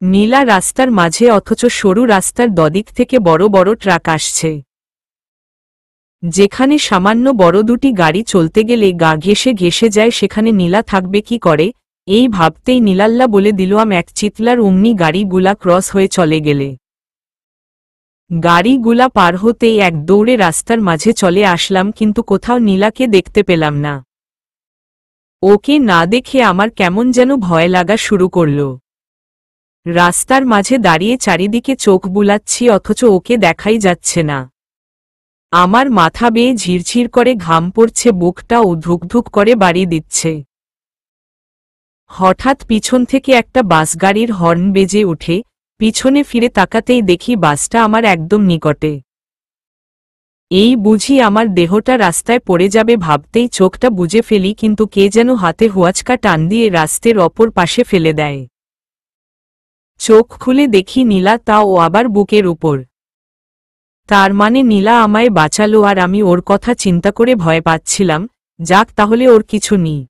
নীলা রাস্তার মাঝে, অথচ সরু রাস্তার দদিক থেকে বড় বড় ট্রাক আসছে। যেখানে সামান্য বড় দুটি গাড়ি চলতে গেলে গা ঘেঁষে ঘেঁষে যায়, সেখানে নীলা থাকবে কি করে? এই ভাবতেই নীলাল্লা বলে দিলাম এক চিৎলার, অমনি গাড়িগুলা ক্রস হয়ে চলে গেলে। গাড়িগুলা পার হতেই এক দৌড়ে রাস্তার মাঝে চলে আসলাম, কিন্তু কোথাও নীলাকে দেখতে পেলাম না। ওকে না দেখে আমার কেমন যেন ভয় লাগা শুরু করল। রাস্তার মাঝে দাঁড়িয়ে চারিদিকে চোখ বুলাচ্ছি, অথচ ওকে দেখাই যাচ্ছে না। আমার মাথা বেয়ে ঝিরঝির করে ঘাম পড়ছে, বুকটাও ধুকধুক করে বাড়ি দিচ্ছে। হঠাৎ পিছন থেকে একটা বাস গাড়ির হর্ন বেজে ওঠে। পিছনে ফিরে তাকাতেই দেখি বাসটা আমার একদম নিকটে। এই বুঝি আমার দেহটা রাস্তায় পড়ে যাবে ভাবতেই চোখটা বুজে ফেলি, কিন্তু কে যেন হাতে হুয়াচকা টান দিয়ে রাস্তার অপর পাশে ফেলে দেয়। চোখ খুলে দেখি নীলা, তাও আবার বুকের উপর। তার মানে নীলা আমায় বাঁচালো, আর আমি ওর কথা চিন্তা করে ভয় পাচ্ছিলাম। যাক, তাহলে ওর কিছু নেই।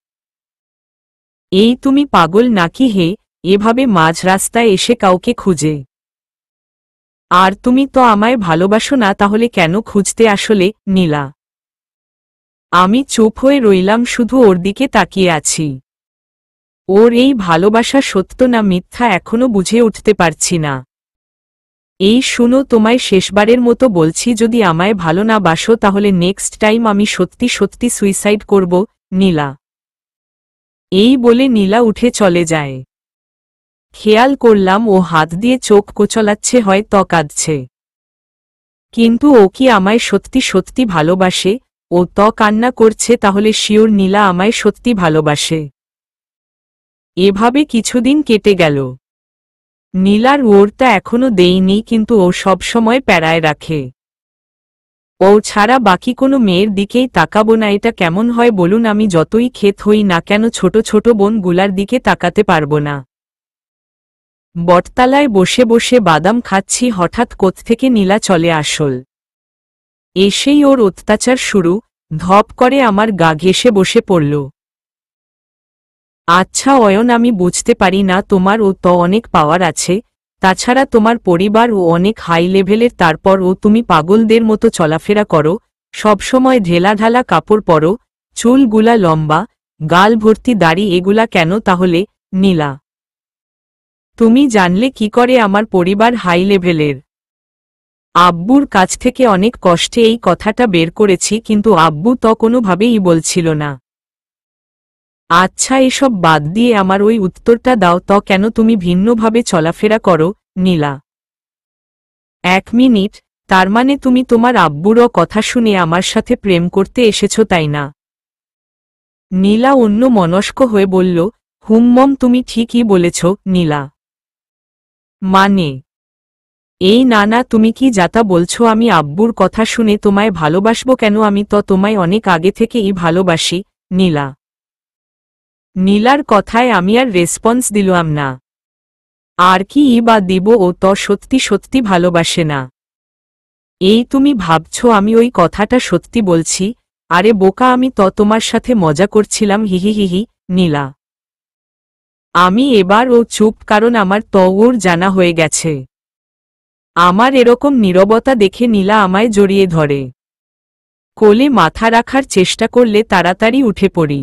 এই তুমি পাগল নাকি হে, এভাবে মাঝ রাস্তায় এসে কাউকে খুঁজে? আর তুমি তো আমায় ভালোবাসো না, তাহলে কেন খুঁজতে আসলে? নীলা। আমি চুপ হয়ে রইলাম, শুধু ওর দিকে তাকিয়ে আছি। ওর এই ভালোবাসা সত্য না মিথ্যা এখনো বুঝে উঠতে পারছি না। এই শুনো, তোমায় শেষবারের মতো বলছি, যদি আমায় ভালো না বাসো তাহলে নেক্সট টাইম আমি সত্যি সত্যি সুইসাইড করব। নীলা। এই বলে নীলা উঠে চলে যায়। খেয়াল করলাম ও হাত দিয়ে চোখ কোচলাচ্ছে, হয়তো কাঁদছে। কিন্তু ও কি আমায় সত্যি সত্যি ভালোবাসে? ও তো কান্না করছে, তাহলে শিওর নীলা আমায় সত্যি ভালোবাসে। এভাবে কিছুদিন কেটে গেল। নীলার ওরটা এখনো দেইনি, কিন্তু ও সবসময় প্যারায় রাখে। ও ছাড়া বাকি কোনো মেয়ের দিকেই তাকাবো না, এটা কেমন হয় বলুন? আমি যতই ক্ষেত হই না কেন, ছোট ছোট বোনগুলার দিকে তাকাতে পারবো না। বটতলায় বসে বসে বাদাম খাচ্ছি, হঠাৎ কোত্থেকে নীলা চলে আসল। এসেই ওর অত্যাচার শুরু। ধপ করে আমার গা ঘেঁষে বসে পড়ল। আচ্ছা অয়ন, আমি বুঝতে পারি না, তোমার ও তো অনেক পাওয়ার আছে, তাছাড়া তোমার পরিবার ও অনেক হাই লেভেলের, তারপর ও তুমি পাগলদের মতো চলাফেরা করো, সবসময় ঢেলাঢালা কাপড় পরো, চুলগুলা লম্বা, গাল ভর্তি দাড়ি, এগুলা কেন তাহলে? নীলা। তুমি জানলে কি করে আমার পরিবার হাই লেভেলের? আব্বুর কাছ থেকে অনেক কষ্টে এই কথাটা বের করেছি, কিন্তু আব্বু তো কোনোভাবেই বলছিল না। আচ্ছা এসব বাদ দিয়ে আমার ওই উত্তরটা দাও তো, কেন তুমি ভিন্নভাবে চলাফেরা করো? নীলা। এক মিনিট, তার মানে তুমি তোমার আব্বুরও কথা শুনে আমার সাথে প্রেম করতে এসেছো, তাই না? নীলা অন্য মনস্ক হয়ে বলল, হুম তুমি ঠিকই বলেছ। নীলা। মানে? এই না না, তুমি কি যাতা বলছো? আমি আব্বুর কথা শুনে তোমায় ভালোবাসবো কেন? আমি তো তোমায় অনেক আগে থেকেই ভালোবাসি। নীলা। নীলার কথায় আমি আর রেসপন্স দিলাম না। আর কি বা দিব, ও তো সত্যি সত্যি ভালোবাসে না। এই তুমি ভাবছো আমি ওই কথাটা সত্যি বলছি? আরে বোকা, আমি তো তোমার সাথে মজা করছিলাম, হিহি হিহি। নীলা। আমি এবার ও চুপ, কারণ আমার তো ওর জানা হয়ে গেছে। আমার এরকম নীরবতা দেখে নীলা আমায় জড়িয়ে ধরে। কোলে মাথা রাখার চেষ্টা করলে তাড়াতাড়ি উঠে পড়ি।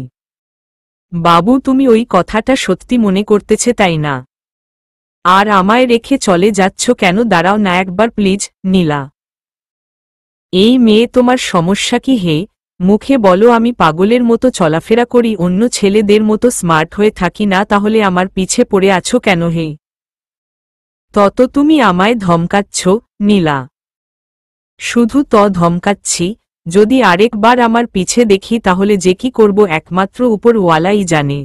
বাবু, তুমি ওই কথাটা সত্যি মনে করতেছে, তাই না? আর আমায় রেখে চলে যাচ্ছ কেন? দাঁড়াও না একবার প্লিজ। নীলা। এই মেয়ে, তোমার সমস্যা কি হে? মুখে বলো আমি পাগলের মতো চলাফেরা করি, অন্য ছেলেদের মতো স্মার্ট হয়ে থাকি না, তাহলে আমার পিছে পড়ে আছো কেন হে? তত তুমি আমায় ধমকাচ্ছ। নীলা। শুধু তো ধমকাচ্ছি, যদি আরেকবার আমার পিছে দেখি তাহলে যে কি করব একমাত্র উপরওয়ালাই জানে।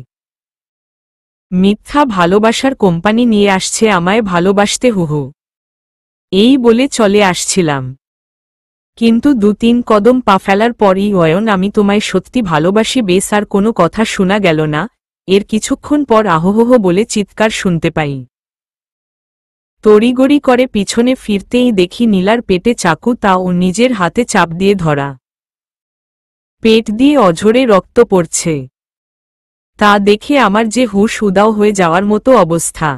মিথ্যা ভালোবাসার কোম্পানি নিয়ে আসছে আমায় ভালোবাসতে, হুহু। এই বলে চলে আসছিলাম, কিন্তু 2-3 কদম পা ফেলার পরই, অয়ন আমি তোমায় সত্যি ভালোবাসি, বেশ। আর কোনো কথা শোনা গেল না। এর কিছুক্ষণ পর আহোহো বলে চিৎকার শুনতে পাই। তড়িগড়ি করে পিছনে ফিরতেই দেখি নীলার পেটে চাকু, তা ও নিজের হাতে চাপ দিয়ে ধরা। পেট দিয়ে অঝরে রক্ত পড়ছে। তা দেখে আমার যে হুঁশ উদাও হয়ে যাওয়ার মতো অবস্থা।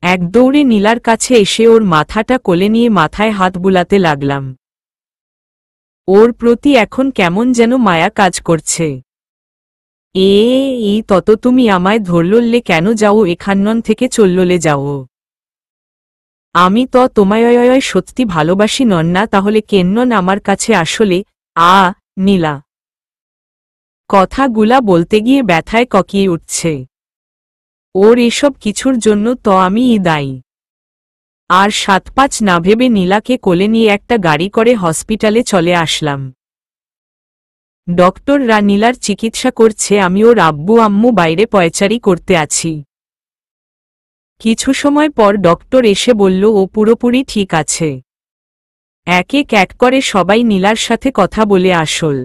এক দৌড়ে নীলার কাছে এসে ওর মাথাটা কোলে নিয়ে মাথায় হাত বুলাতে লাগলাম। ওর প্রতি এখন কেমন যেন মায়া কাজ করছে। এই তত তুমি আমায় ধরললে কেন যাও এখানন থেকে চললে যাও? আমি তো তোমায় সত্যি ভালোবাসি নন না, তাহলে কেনন আমার কাছে আসলে? নীলা কথাগুলা বলতে গিয়ে ব্যথায় ককিয়ে উঠছে। ওর এসব কিছুর জন্য তো আমিই দায়ী। আর ৭-৫ না ভেবে নীলাকে কোলে নিয়ে একটা গাড়ি করে হসপিটালে চলে আসলাম। ডক্টররা নীলার চিকিৎসা করছে, আমি ওর আব্বু আম্মু বাইরে পয়চারি করতে আছি। কিছু সময় পর ডক্টর এসে বলল ও পুরোপুরি ঠিক আছে। এক করে সবাই নীলার সাথে কথা বলে আসল।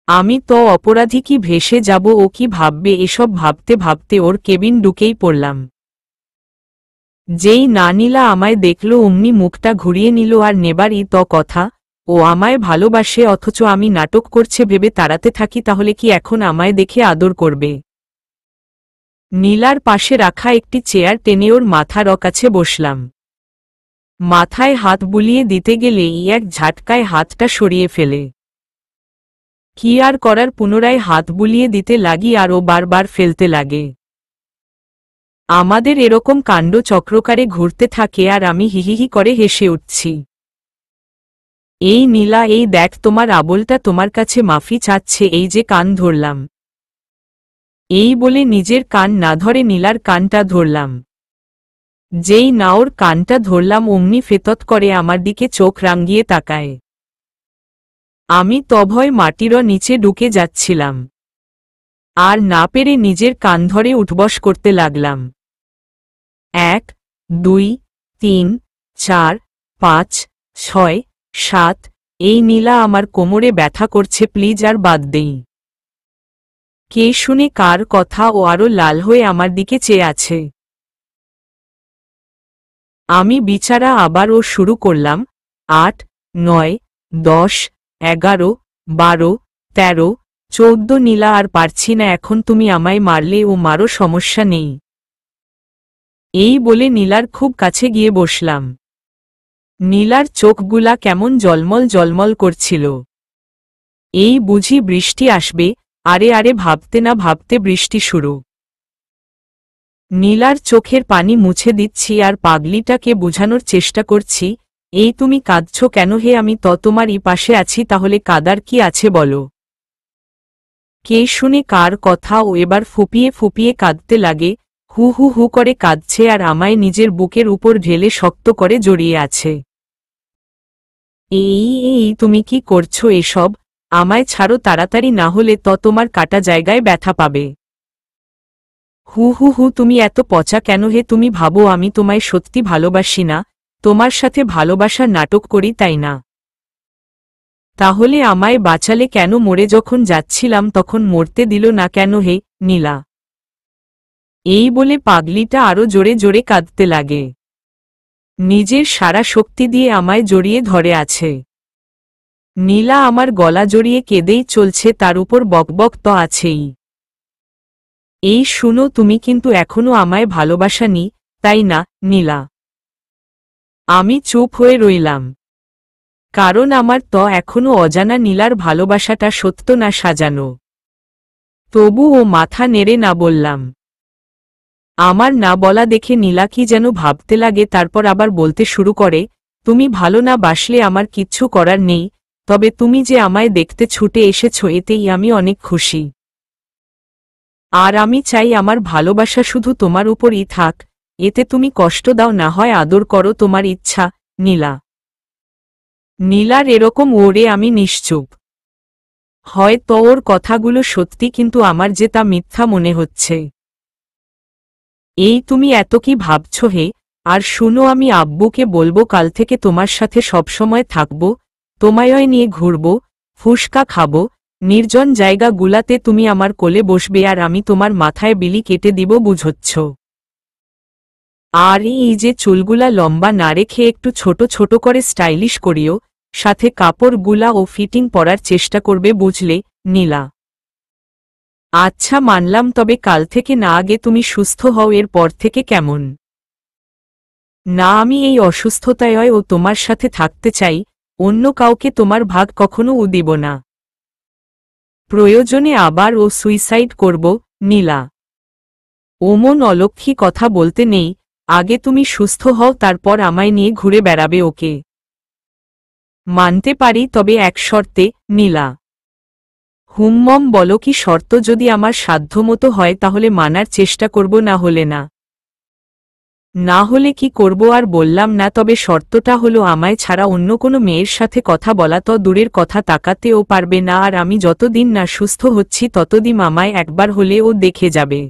আমি তো অপরাধী কি ভেসে যাব, ও কি ভাববে, এসব ভাবতে ভাবতে ওর কেবিন ঢুকেই পড়লাম। যেই না নীলা আমায় দেখল অমনি মুখটা ঘুরিয়ে নিল আর নেবারই তো কথা, ও আমায় ভালোবাসে অথচ আমি নাটক করছে ভেবে তাড়াতে থাকি, তাহলে কি এখন আমায় দেখে আদর করবে? নীলার পাশে রাখা একটি চেয়ার টেনে ওর মাথার কাছে বসলাম। মাথায় হাত বুলিয়ে দিতে গেলেই এক ঝাটকায় হাতটা সরিয়ে ফেলে। কি আর করার, পুনরায় হাত বুলিয়ে দিতে লাগি আর ও বারবার ফেলতে লাগে। আমাদের এরকম কাণ্ড চক্রকারে ঘুরতে থাকে আর আমি হিহিহি করে হেসে উঠছি। এই নীলা, এই দেখ তোমার আবলটা তোমার কাছে মাফি চাচ্ছে, এই যে কান ধরলাম। এই বলে নিজের কান না ধরে নীলার কানটা ধরলাম। যেই না ওর কানটা ধরলাম অমনি ফেতত করে আমার দিকে চোখ রাঙিয়ে তাকায়। আমি তভয় মাটির নিচে ঢুকে যাচ্ছিলাম আর না পেরে নিজের কান ধরে উঠবস করতে লাগলাম। ১, ২, ৩, ৪, ৫, ৬, ৭। এই নীলা, আমার কোমরে ব্যথা করছে, প্লিজ আর বাদ দেই। কে শুনে কার কথা? ও আরো লাল হয়ে আমার দিকে চেয়ে আছে। আমি বিচারা আবার ও শুরু করলাম। ৮, ৯, ১০, ১১, ১২, ১৩, ১৪। নীলা, আর পারছি না এখন, তুমি আমায় মারলে ও মারো, সমস্যা নেই। এই বলে নীলার খুব কাছে গিয়ে বসলাম। নীলার চোখগুলা কেমন জলমল জলমল করছিল। এই বুঝি বৃষ্টি আসবে? আরে আরে, ভাবতে না ভাবতে বৃষ্টি শুরু। নীলার চোখের পানি মুছে দিচ্ছি আর পাগলিটাকে বোঝানোর চেষ্টা করছি, এই তুমি কাঁদছ কেন হে? আমি তো তোমারই পাশে আছি, তাহলে কাদার কি আছে বলো? কে শুনে কার কথা? ও এবার ফুপিয়ে ফুপিয়ে কাঁদতে লাগে, হু হু হু করে কাঁদছে আর আমায় নিজের বুকের উপর ঢেলে শক্ত করে জড়িয়ে আছে। এই তুমি কি করছো এসব? আমায় ছাড়ো তাড়াতাড়ি, না হলে তো তোমার কাটা জায়গায় ব্যথা পাবে। হু হু হু, তুমি এত পচা কেন হে? তুমি ভাবো আমি তোমায় সত্যি ভালোবাসি না, তোমার সাথে ভালোবাসার নাটক করি, তাই না? তাহলে আমায় বাঁচালে কেন? মরে যখন যাচ্ছিলাম তখন মরতে দিল না কেন হে নীলা? এই বলে পাগলিটা আরো জোরে জোরে কাঁদতে লাগে। নিজের সারা শক্তি দিয়ে আমায় জড়িয়ে ধরে আছে। নীলা আমার গলা জড়িয়ে কেঁদেই চলছে, তার উপর বকবক তো আছেই। এই শুনো, তুমি কিন্তু এখনো আমায় ভালোবাসানি, তাই না নীলা? আমি চুপ হয়ে রইলাম, কারণ আমার তো এখনো অজানা নীলার ভালোবাসাটা সত্য না সাজানো। তবু ও মাথা নেড়ে না বললাম। আমার না বলা দেখে নীলা কি যেন ভাবতে লাগে, তারপর আবার বলতে শুরু করে, তুমি ভালো না বাসলে আমার কিচ্ছু করার নেই, তবে তুমি যে আমায় দেখতে ছুটে এসেছ এতেই আমি অনেক খুশি। আর আমি চাই আমার ভালোবাসা শুধু তোমার উপরই থাক, এতে তুমি কষ্ট দাও না, হয় আদর করো, তোমার ইচ্ছা নীলা। নীলার এরকম ওরে আমি নিশ্চুপ। হয়তো ওর কথাগুলো সত্যি, কিন্তু আমার যে তা মিথ্যা মনে হচ্ছে। এই তুমি এত কি ভাবছ হে? আর শুনো, আমি আব্বুকে বলবো কাল থেকে তোমার সাথে সবসময় থাকব, তোমায় নিয়ে ঘুরব, ফুসকা খাব, নির্জন জায়গাগুলাতে তুমি আমার কোলে বসবে আর আমি তোমার মাথায় বিলি কেটে দিব, বুঝচ্ছ? আর এই যে চুলগুলা লম্বা না রেখে একটু ছোট ছোট করে স্টাইলিশ করিও, সাথে কাপড়গুলা ও ফিটিং পরার চেষ্টা করবে, বুঝলে নীলা? আচ্ছা মানলাম, তবে কাল থেকে না, আগে তুমি সুস্থ হও, এর পর থেকে কেমন? না, আমি এই অসুস্থতায় ও তোমার সাথে থাকতে চাই, অন্য কাউকে তোমার ভাগ কখনো দিব না। প্রয়োজনে আবার সুইসাইড করব। নীলা, ওমন অলক্ষী কথা বলতে নেই, আগে তুমি সুস্থ হও, তারপর আমায় নিয়ে ঘুরে বেড়াবে ওকে। মানতে পারি, তবে এক শর্তে। নীলা, হুমমম বলো, কি শর্ত? যদি আমার সাধ্যমতো হয় তাহলে মানার চেষ্টা করব, না হলে না। না হলে কি করব আর বললাম না, তবে শর্তটা হলো আমায় ছাড়া অন্য কোনো মেয়ের সাথে কথা বলা তো দূরের কথা, তাকাতেও পারবে না, আর আমি যতদিন না সুস্থ হচ্ছি ততদিন আমায় একবার হলেও দেখে যাবে।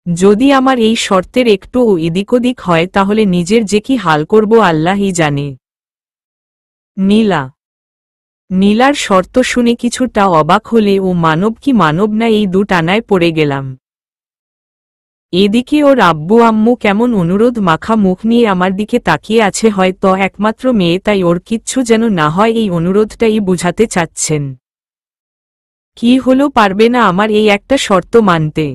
যদি আমার এই শর্তের একটু এদিক ওদিক হয় তাহলে নিজের যে কি হাল করব আল্লাহই জানে। নীলা, নীলার শর্ত শুনে কিছুটা অবাক হলে মানব কি মানব না এই টানায় পড়ে গেলাম। এদিকে ওর আব্বু আম্মু কেমন অনুরোধ মাখা মুখ নিয়ে আমার দিকে তাকিয়ে আছে, হয়তো একমাত্র মেয়ে তাই ওর কিচ্ছু যেন না হয় এই অনুরোধটাই বুঝাতে চাচ্ছেন। কি হলো, পারবে না আমার এই একটা শর্ত মানতে?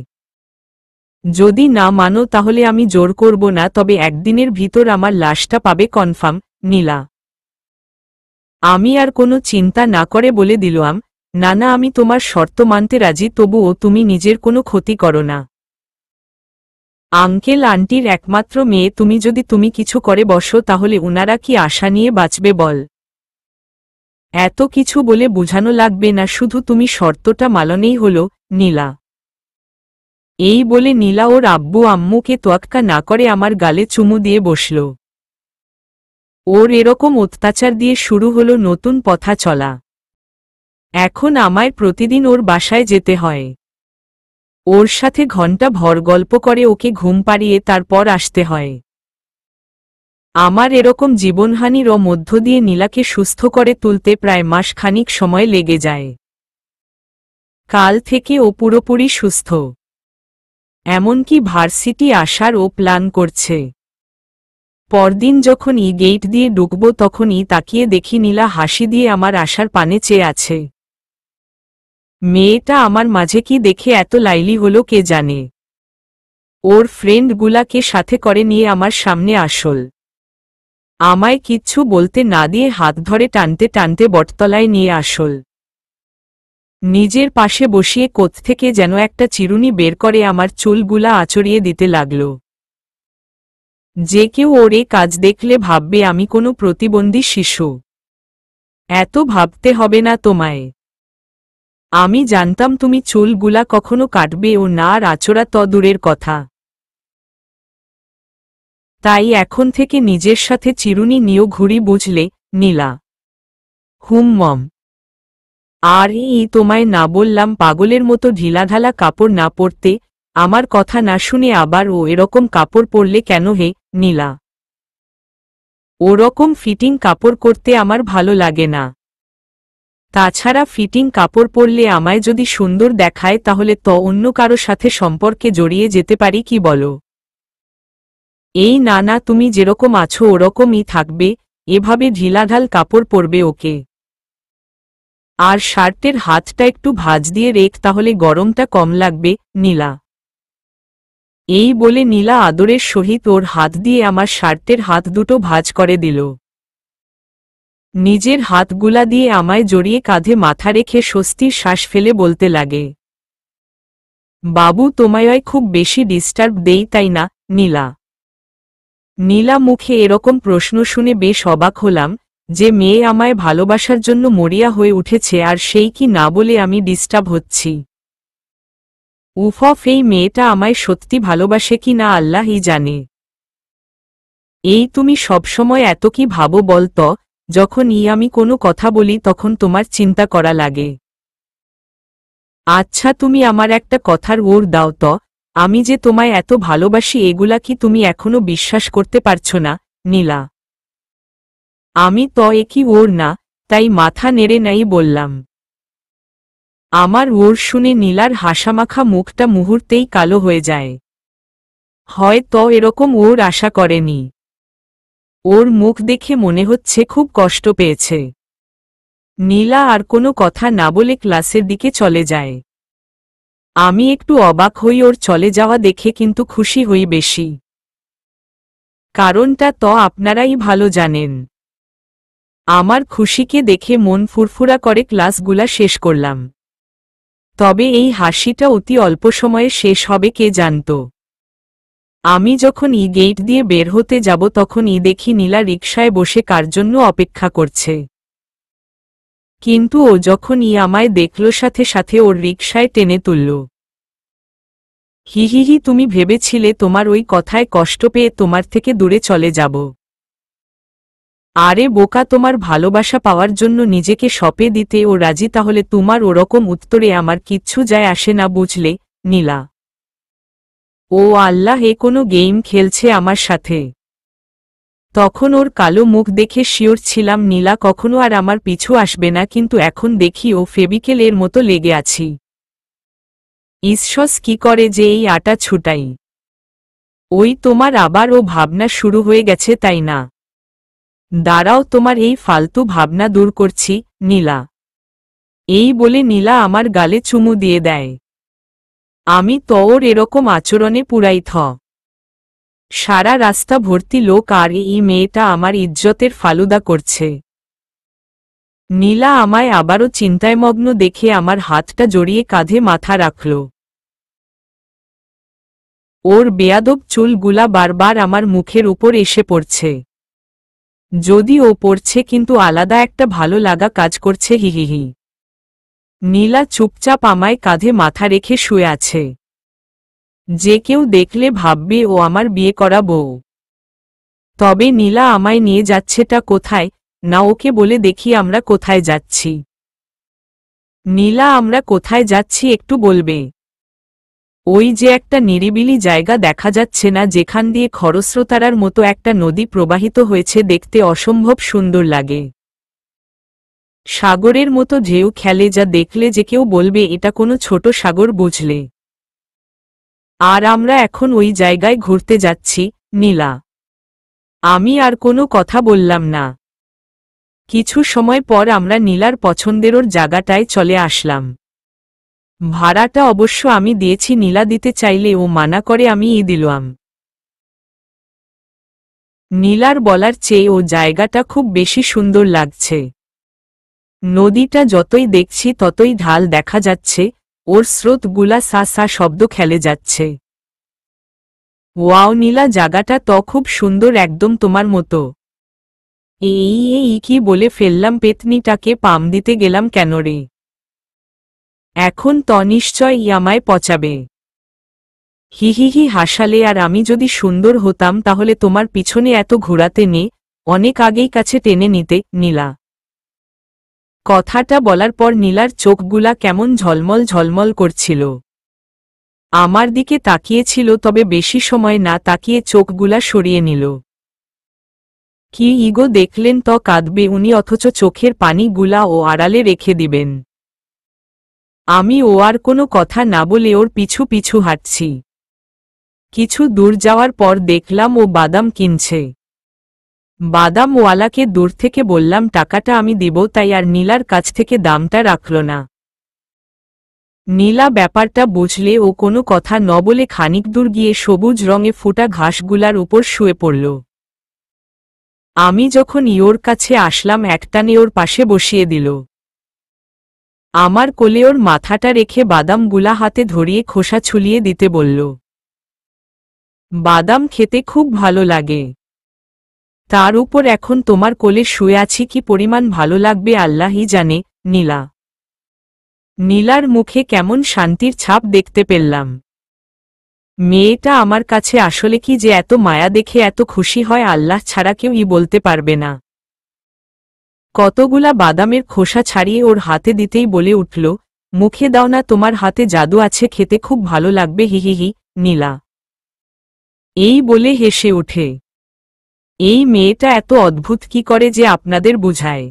যদি না মানো তাহলে আমি জোর করব না, তবে একদিনের ভিতর আমার লাশটা পাবে কনফার্ম। নীলা, আমি আর কোনো চিন্তা না করে বলে দিলাম, না না, আমি তোমার শর্ত মানতে রাজি, তবুও তুমি নিজের কোনো ক্ষতি করো না। আঙ্কেল আন্টির একমাত্র মেয়ে তুমি, যদি তুমি কিছু করে বসো তাহলে উনারা কি আশা নিয়ে বাঁচবে বল? এত কিছু বলে বুঝানো লাগবে না, শুধু তুমি শর্তটা মানলেই হলো। নীলা, এই বলে নীলা ওর আব্বু আম্মুকে তোয়াক্কা না করে আমার গালে চুমু দিয়ে বসল। ওর এরকম অত্যাচার দিয়ে শুরু হলো নতুন পথা চলা। এখন আমায় প্রতিদিন ওর বাসায় যেতে হয়, ওর সাথে ঘণ্টা ভর গল্প করে ওকে ঘুম পাড়িয়ে তারপর আসতে হয়। আমার এরকম জীবনহানির মধ্য দিয়ে নীলাকে সুস্থ করে তুলতে প্রায় মাস খানিক সময় লেগে যায়। কাল থেকে ও পুরোপুরি সুস্থ, এমনকি ভার্সিটি আসার প্ল্যান করছে। পরদিন যখন গেট দিয়ে ঢুকব তখনই তাকিয়ে দেখি নীলা হাসি দিয়ে আমার আসার পানে চেয়ে আছে। মেয়েটা আমার মাঝে কি দেখে এত লাইলি হলো কে জানে। ওর ফ্রেন্ডগুলাকে সাথে করে নিয়ে আমার সামনে আসল। আমায় কিচ্ছু বলতে না দিয়ে হাত ধরে টানতে টানতে বটতলায় নিয়ে আসল। নিজের পাশে বসিয়ে কোত্থেকে যেন একটা চিরুনি বের করে আমার চুলগুলা আঁচড়িয়ে দিতে লাগল। যে কেউ ওর কাজ দেখলে ভাববে আমি কোনো প্রতিবন্ধী শিশু। এত ভাবতে হবে না তোমায়। আমি জানতাম তুমি চুলগুলা কখনো কাটবে না, আর আঁচড়া তো দূরের কথা। তাই এখন থেকে নিজের সাথে চিরুনি নিয়েও ঘুরি, বুঝলে? নীলা, হুমমম। আর তোমায় না বললাম পাগলের মতো ঢিলাঢালা কাপড় না পরতে? আমার কথা না শুনে আবার এরকম কাপড় পরলে কেন হে? নীলা, ওরকম ফিটিং কাপড় করতে আমার ভালো লাগে না। তাছাড়া ফিটিং কাপড় পরলে আমায় যদি সুন্দর দেখায় তাহলে তো অন্য কারো সাথে সম্পর্কে জড়িয়ে যেতে পারি, কি বলো? এই না না, তুমি যেরকম আছো ওরকমই থাকবে, এভাবে ঢিলাঢাল কাপড় পরবে ওকে। আর শার্টের হাতটা একটু ভাঁজ দিয়ে রেখ, তাহলে গরমটা কম লাগবে। নীলা, এই বলে নীলা আদরের সহিত ওর হাত দিয়ে আমার শার্টের হাত দুটো ভাঁজ করে দিল। নিজের হাতগুলা দিয়ে আমায় জড়িয়ে কাঁধে মাথা রেখে স্বস্তির শ্বাস ফেলে বলতে লাগে, বাবু তোমায় খুব বেশি ডিস্টার্ব দেই তাই না? নীলা, নীলা মুখে এরকম প্রশ্ন শুনে বেশ অবাক হলাম, যে মেয়ে আমায় ভালোবাসার জন্য মরিয়া হয়ে উঠেছে আর সেই কি না বলে আমি ডিস্টার্ব হচ্ছি। উফ, এই মেয়েটা আমায় সত্যি ভালোবাসে কি না আল্লাহই জানে। এই তুমি সবসময় এত কি ভাবো বলতো? যখন আমি কোনো কথা বলি তখন তোমার চিন্তা করা লাগে। আচ্ছা, তুমি আমার একটা কথার ওর দাও তো, আমি যে তোমায় এত ভালোবাসি এগুলা কি তুমি এখনো বিশ্বাস করতে পারছো না? নীলা, আমি তো কি ওর না, তাই মাথা নেড়ে নাই বললাম। আমার ওর শুনে নীলার হাসামাখা মুখটা মুহূর্তেই কালো হয়ে যায়। হয়তো এরকম ওর আশা করেনি। ওর মুখ দেখে মনে হচ্ছে খুব কষ্ট পেয়েছে। নীলা আর কোনো কথা না বলে ক্লাসের দিকে চলে যায়। আমি একটু অবাক হই ওর চলে যাওয়া দেখে, কিন্তু খুশি হই বেশি। কারণটা তো আপনারাই ভালো জানেন। আমার খুশিকে দেখে মন ফুরফুরা করে ক্লাসগুলা শেষ করলাম। তবে এই হাসিটা অতি অল্প সময়ে শেষ হবে কে জানত। আমি যখন গেট দিয়ে বের হতে যাব তখন দেখি নীলা রিকশায় বসে কার জন্য অপেক্ষা করছে। কিন্তু ও যখন আমায় দেখল সাথে সাথে ওর রিকশায় টেনে তুলল। হিহিহি, তুমি ভেবেছিলে তোমার ওই কথায় কষ্ট পেয়ে তোমার থেকে দূরে চলে যাব? আরে বোকা, তোমার ভালোবাসা পাওয়ার জন্য নিজেকে সঁপে দিতে ও রাজি, তাহলে তোমার ওরকম উত্তরে আমার কিচ্ছু যায় আসে না, বুঝলে নীলা? ও আল্লাহ, এ কোনো গেম খেলছে আমার সাথে। তখন ওর কালো মুখ দেখে শিওর ছিলাম নীলা কখনো আর আমার পিছু আসবে না, কিন্তু এখন দেখি ও ফেবিকেলের মতো লেগে আছি। ঈশ্বস, কি করে যে এই আটা ছুটাই। ওই তোমার আবার ও ভাবনা শুরু হয়ে গেছে, তাই না? দাঁড়াও, তোমার এই ফালতু ভাবনা দূর করছি নীলা। এই বলে নীলা আমার গালে চুমু দিয়ে দেয়। আমি তো ওর এরকম আচরণে পুরাই থ। সারা রাস্তা ভর্তি লোক, আর এই মেয়েটা আমার ইজ্জতের ফালুদা করছে। নীলা আমায় আবারও চিন্তায়মগ্ন দেখে আমার হাতটা জড়িয়ে কাঁধে মাথা রাখল। ওর বেয়াদব চুলগুলা বারবার আমার মুখের উপর এসে পড়ছে। যদি ও পড়ছে, কিন্তু আলাদা একটা ভালো লাগা কাজ করছে। হিহিহি। নীলা চুপচাপ আমায় কাঁধে মাথা রেখে শুয়ে আছে। যে কেউ দেখলে ভাববে ও আমার বিয়ে করা বউ। তবে নীলা আমায় নিয়ে যাচ্ছেটা কোথায়? না, ওকে বলে দেখি আমরা কোথায় যাচ্ছি। নীলা, আমরা কোথায় যাচ্ছি একটু বলবে? ওই যে একটা নিরিবিলি জায়গা দেখা যাচ্ছে না, যেখান দিয়ে খরস্রোতারার মতো একটা নদী প্রবাহিত হয়েছে, দেখতে অসম্ভব সুন্দর লাগে। সাগরের মতো ঢেউ খেলে, যা দেখলে যে কেউ বলবে এটা কোনো ছোট সাগর, বুঝলে? আর আমরা এখন ওই জায়গায় ঘুরতে যাচ্ছি নীলা। আমি আর কোনো কথা বললাম না। কিছু সময় পর আমরা নীলার পছন্দের ওর জায়গাটায় চলে আসলাম। ভাড়াটা অবশ্য আমি দিয়েছি, নীলা দিতে চাইলে ও মানা করে, আমি দিলাম। নীলার বলার চেয়ে ও জায়গাটা খুব বেশি সুন্দর লাগছে। নদীটা যতই দেখছি ততই ঢাল দেখা যাচ্ছে, ওর স্রোতগুলা সা সা শব্দ খেলে যাচ্ছে। ওয়াও নীলা, জায়গাটা তো খুব সুন্দর, একদম তোমার মতো। এই কি বলে ফেললাম, পেতনিটাকে পাম দিতে গেলাম কেন রে? এখন তো নিশ্চয় আমায় পচাবে। হিহিহি হাসালে, আর আমি যদি সুন্দর হতাম তাহলে তোমার পিছনে এত ঘোরাতে নে, অনেক আগেই কাছে টেনে নিতে। নীলা কথাটা বলার পর নীলার চোখগুলা কেমন ঝলমল ঝলমল করছিল। আমার দিকে তাকিয়েছিল, তবে বেশি সময় না তাকিয়ে চোখগুলা সরিয়ে নিল। কি ইগো দেখলেন তো, কাঁদবে উনি, অথচ চোখের পানিগুলা ও আড়ালে রেখে দিবেন। আমি ও আর কোনো কথা না বলে ওর পিছু পিছু হাঁটছি। কিছু দূর যাওয়ার পর দেখলাম ও বাদাম কিনছে। বাদামওয়ালাকে দূর থেকে বললাম টাকাটা আমি দিব, তাই আর নীলার কাছ থেকে দামটা রাখল না। নীলা ব্যাপারটা বুঝলে ও কোনো কথা ন বলে খানিক দূর গিয়ে সবুজ রঙে ফুটা ঘাসগুলার উপর শুয়ে পড়ল। আমি যখন ওর কাছে আসলাম, একটানে ওর পাশে বসিয়ে দিল। আমার কোলে ওর মাথাটা রেখে বাদামগুলা হাতে ধরিয়ে খোসা ছুলিয়ে দিতে বলল। বাদাম খেতে খুব ভালো লাগে। তার উপর এখন তোমার কোলে শুয়ে আছি, কি পরিমাণ ভালো লাগবে আল্লাহই জানে। নীলা নীলার মুখে কেমন শান্তির ছাপ দেখতে পেলাম। মেয়েটা আমার কাছে আসলে কি যে এত মায়া দেখে এত খুশি হয়, আল্লাহ ছাড়া কেউ বলতে পারবে না। কতগুলা বাদামের খোসা ছাড়িয়ে ওর হাতে দিতেই বলে উঠল, মুখে দাও না, তোমার হাতে জাদু আছে, খেতে খুব ভালো লাগবে। হিহিহি। নীলা এই বলে হেসে ওঠে। এই মেয়েটা এত অদ্ভুত কি করে যে আপনাদের বুঝায়।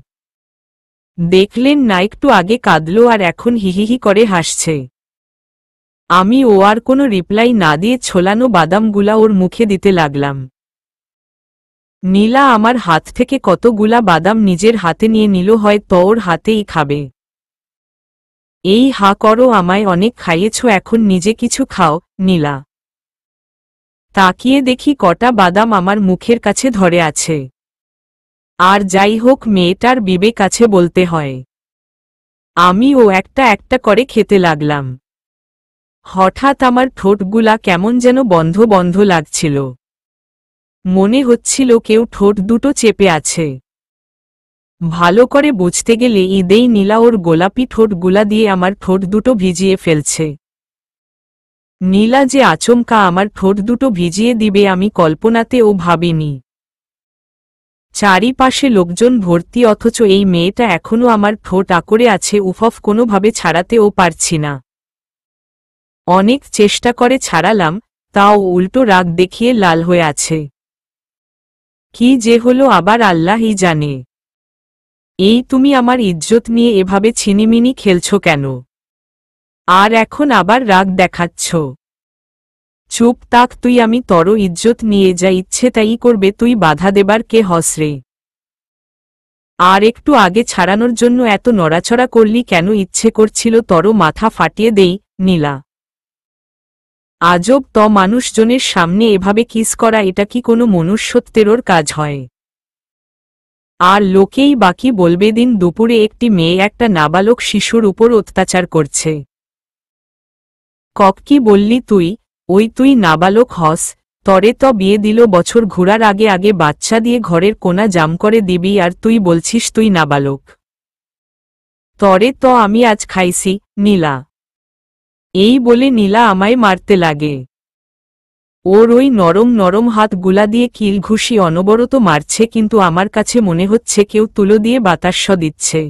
দেখলেন না, একটু আগে কাঁদল আর এখন হিহিহি করে হাসছে। আমি ও আর কোনো রিপ্লাই না দিয়ে ছোলানো বাদামগুলা ওর মুখে দিতে লাগলাম। নীলা আমার হাত থেকে কতগুলা বাদাম নিজের হাতে নিয়ে নিল, হয় তো ওর হাতেই খাবে। এই হা করো, আমায় অনেক খাইয়েছ, এখন নিজে কিছু খাও। নীলা তাকিয়ে দেখি কটা বাদাম আমার মুখের কাছে ধরে আছে। আর যাই হোক, মেয়েটার বিবেক আছে বলতে হয়। আমিও একটা একটা করে খেতে লাগলাম। হঠাৎ আমার ঠোঁটগুলা কেমন যেন বন্ধ বন্ধ লাগছিল। মনে হচ্ছিল কেউ ঠোঁট দুটো চেপে আছে। ভালো করে বুঝতে গেলে ঈদেই নীলা ওর গোলাপি ঠোঁটগুলা দিয়ে আমার ঠোঁট দুটো ভিজিয়ে ফেলছে। নীলা যে আচমকা আমার ঠোঁট দুটো ভিজিয়ে দিবে আমি কল্পনাতেও ভাবিনি। চারিপাশে লোকজন ভর্তি, অথচ এই মেয়েটা এখনো আমার ঠোঁট আঁকড়ে আছে। উফফ, কোনোভাবে ছাড়াতেও পারছি না। অনেক চেষ্টা করে ছাড়ালাম, তাও উল্টো রাগ দেখিয়ে লাল হয়ে আছে। কি যে হলো আবার আল্লাহই জানে। এই তুমি আমার ইজ্জত নিয়ে এভাবে ছিনিমিনি খেলছো কেন? আর এখন আবার রাগ দেখাচ্ছ? চুপ থাক তুই, আমি তর ইজ্জত নিয়ে যা ইচ্ছে তাই করবে, তুই বাধা দেবার কে হসরে? আর একটু আগে ছাড়ানোর জন্য এত নড়াচড়া করলি কেন? ইচ্ছে করছিল তর মাথা ফাটিয়ে দেই। নীলা, আজব তো, মানুষজনের সামনে এভাবে কিস করা, এটা কি কোনো মনুষ্যত্বেরও কাজ হয়? আর লোকেই বাকি বলবে দিন দুপুরে একটি মেয়ে একটা নাবালক শিশুর উপর অত্যাচার করছে। কি বললি তুই? ওই তুই নাবালক হস? তরে তো বিয়ে দিল বছর ঘুরার আগে আগে বাচ্চা দিয়ে ঘরের কোনা জাম করে দিবি, আর তুই বলছিস তুই নাবালক? তরে তো আমি আজ খাইছি। নীলা, এই বলে নীলা আমায় মারতে লাগে। ওর ওই নরম নরম হাতগুলা দিয়ে কিল ঘুষি অনবরত মারছে, কিন্তু আমার কাছে মনে হচ্ছে কেউ তুলো দিয়ে বাতাস দিচ্ছে।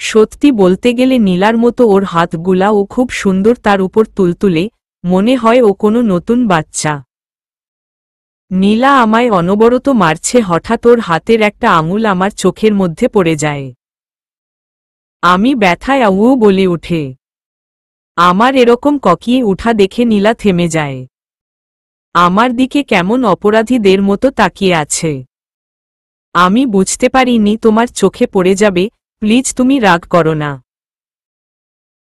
সত্যি বলতে গেলে নীলার মতো ওর হাতগুলাও খুব সুন্দর, তার উপর তুলতুলে, মনে হয় ও কোনো নতুন বাচ্চা। নীলা আমায় অনবরত মারছে। হঠাৎ ওর হাতের একটা আঙুল আমার চোখের মধ্যে পড়ে যায়। আমি ব্যথায় আউ বলে উঠে। আমার এরকম ককিয়ে উঠা দেখে নীলা থেমে যায়। আমার দিকে কেমন অপরাধীদের মতো তাকিয়ে আছে। আমি বুঝতে পারিনি তোমার চোখে পড়ে যাবে, প্লিজ তুমি রাগ করো না।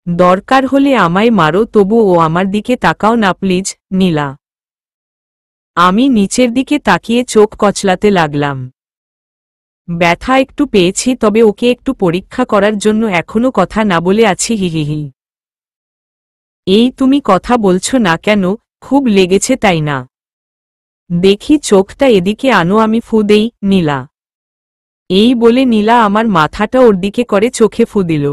দরকার হলে আমায় মারো, তবু ও আমার দিকে তাকাও না প্লিজ। নীলা, আমি নিচের দিকে তাকিয়ে চোখ কচলাতে লাগলাম। ব্যথা একটু পেয়েছি, তবে ওকে একটু পরীক্ষা করার জন্য এখনো কথা না বলে আছি। হিহিহি। এই তুমি কথা বলছো না কেন? খুব লেগেছে তাই না? দেখি চোখটা এদিকে আনো, আমি ফু দেই। নীলা, এই বলে নীলা আমার মাথাটা ওর দিকে করে চোখে ফু দিল।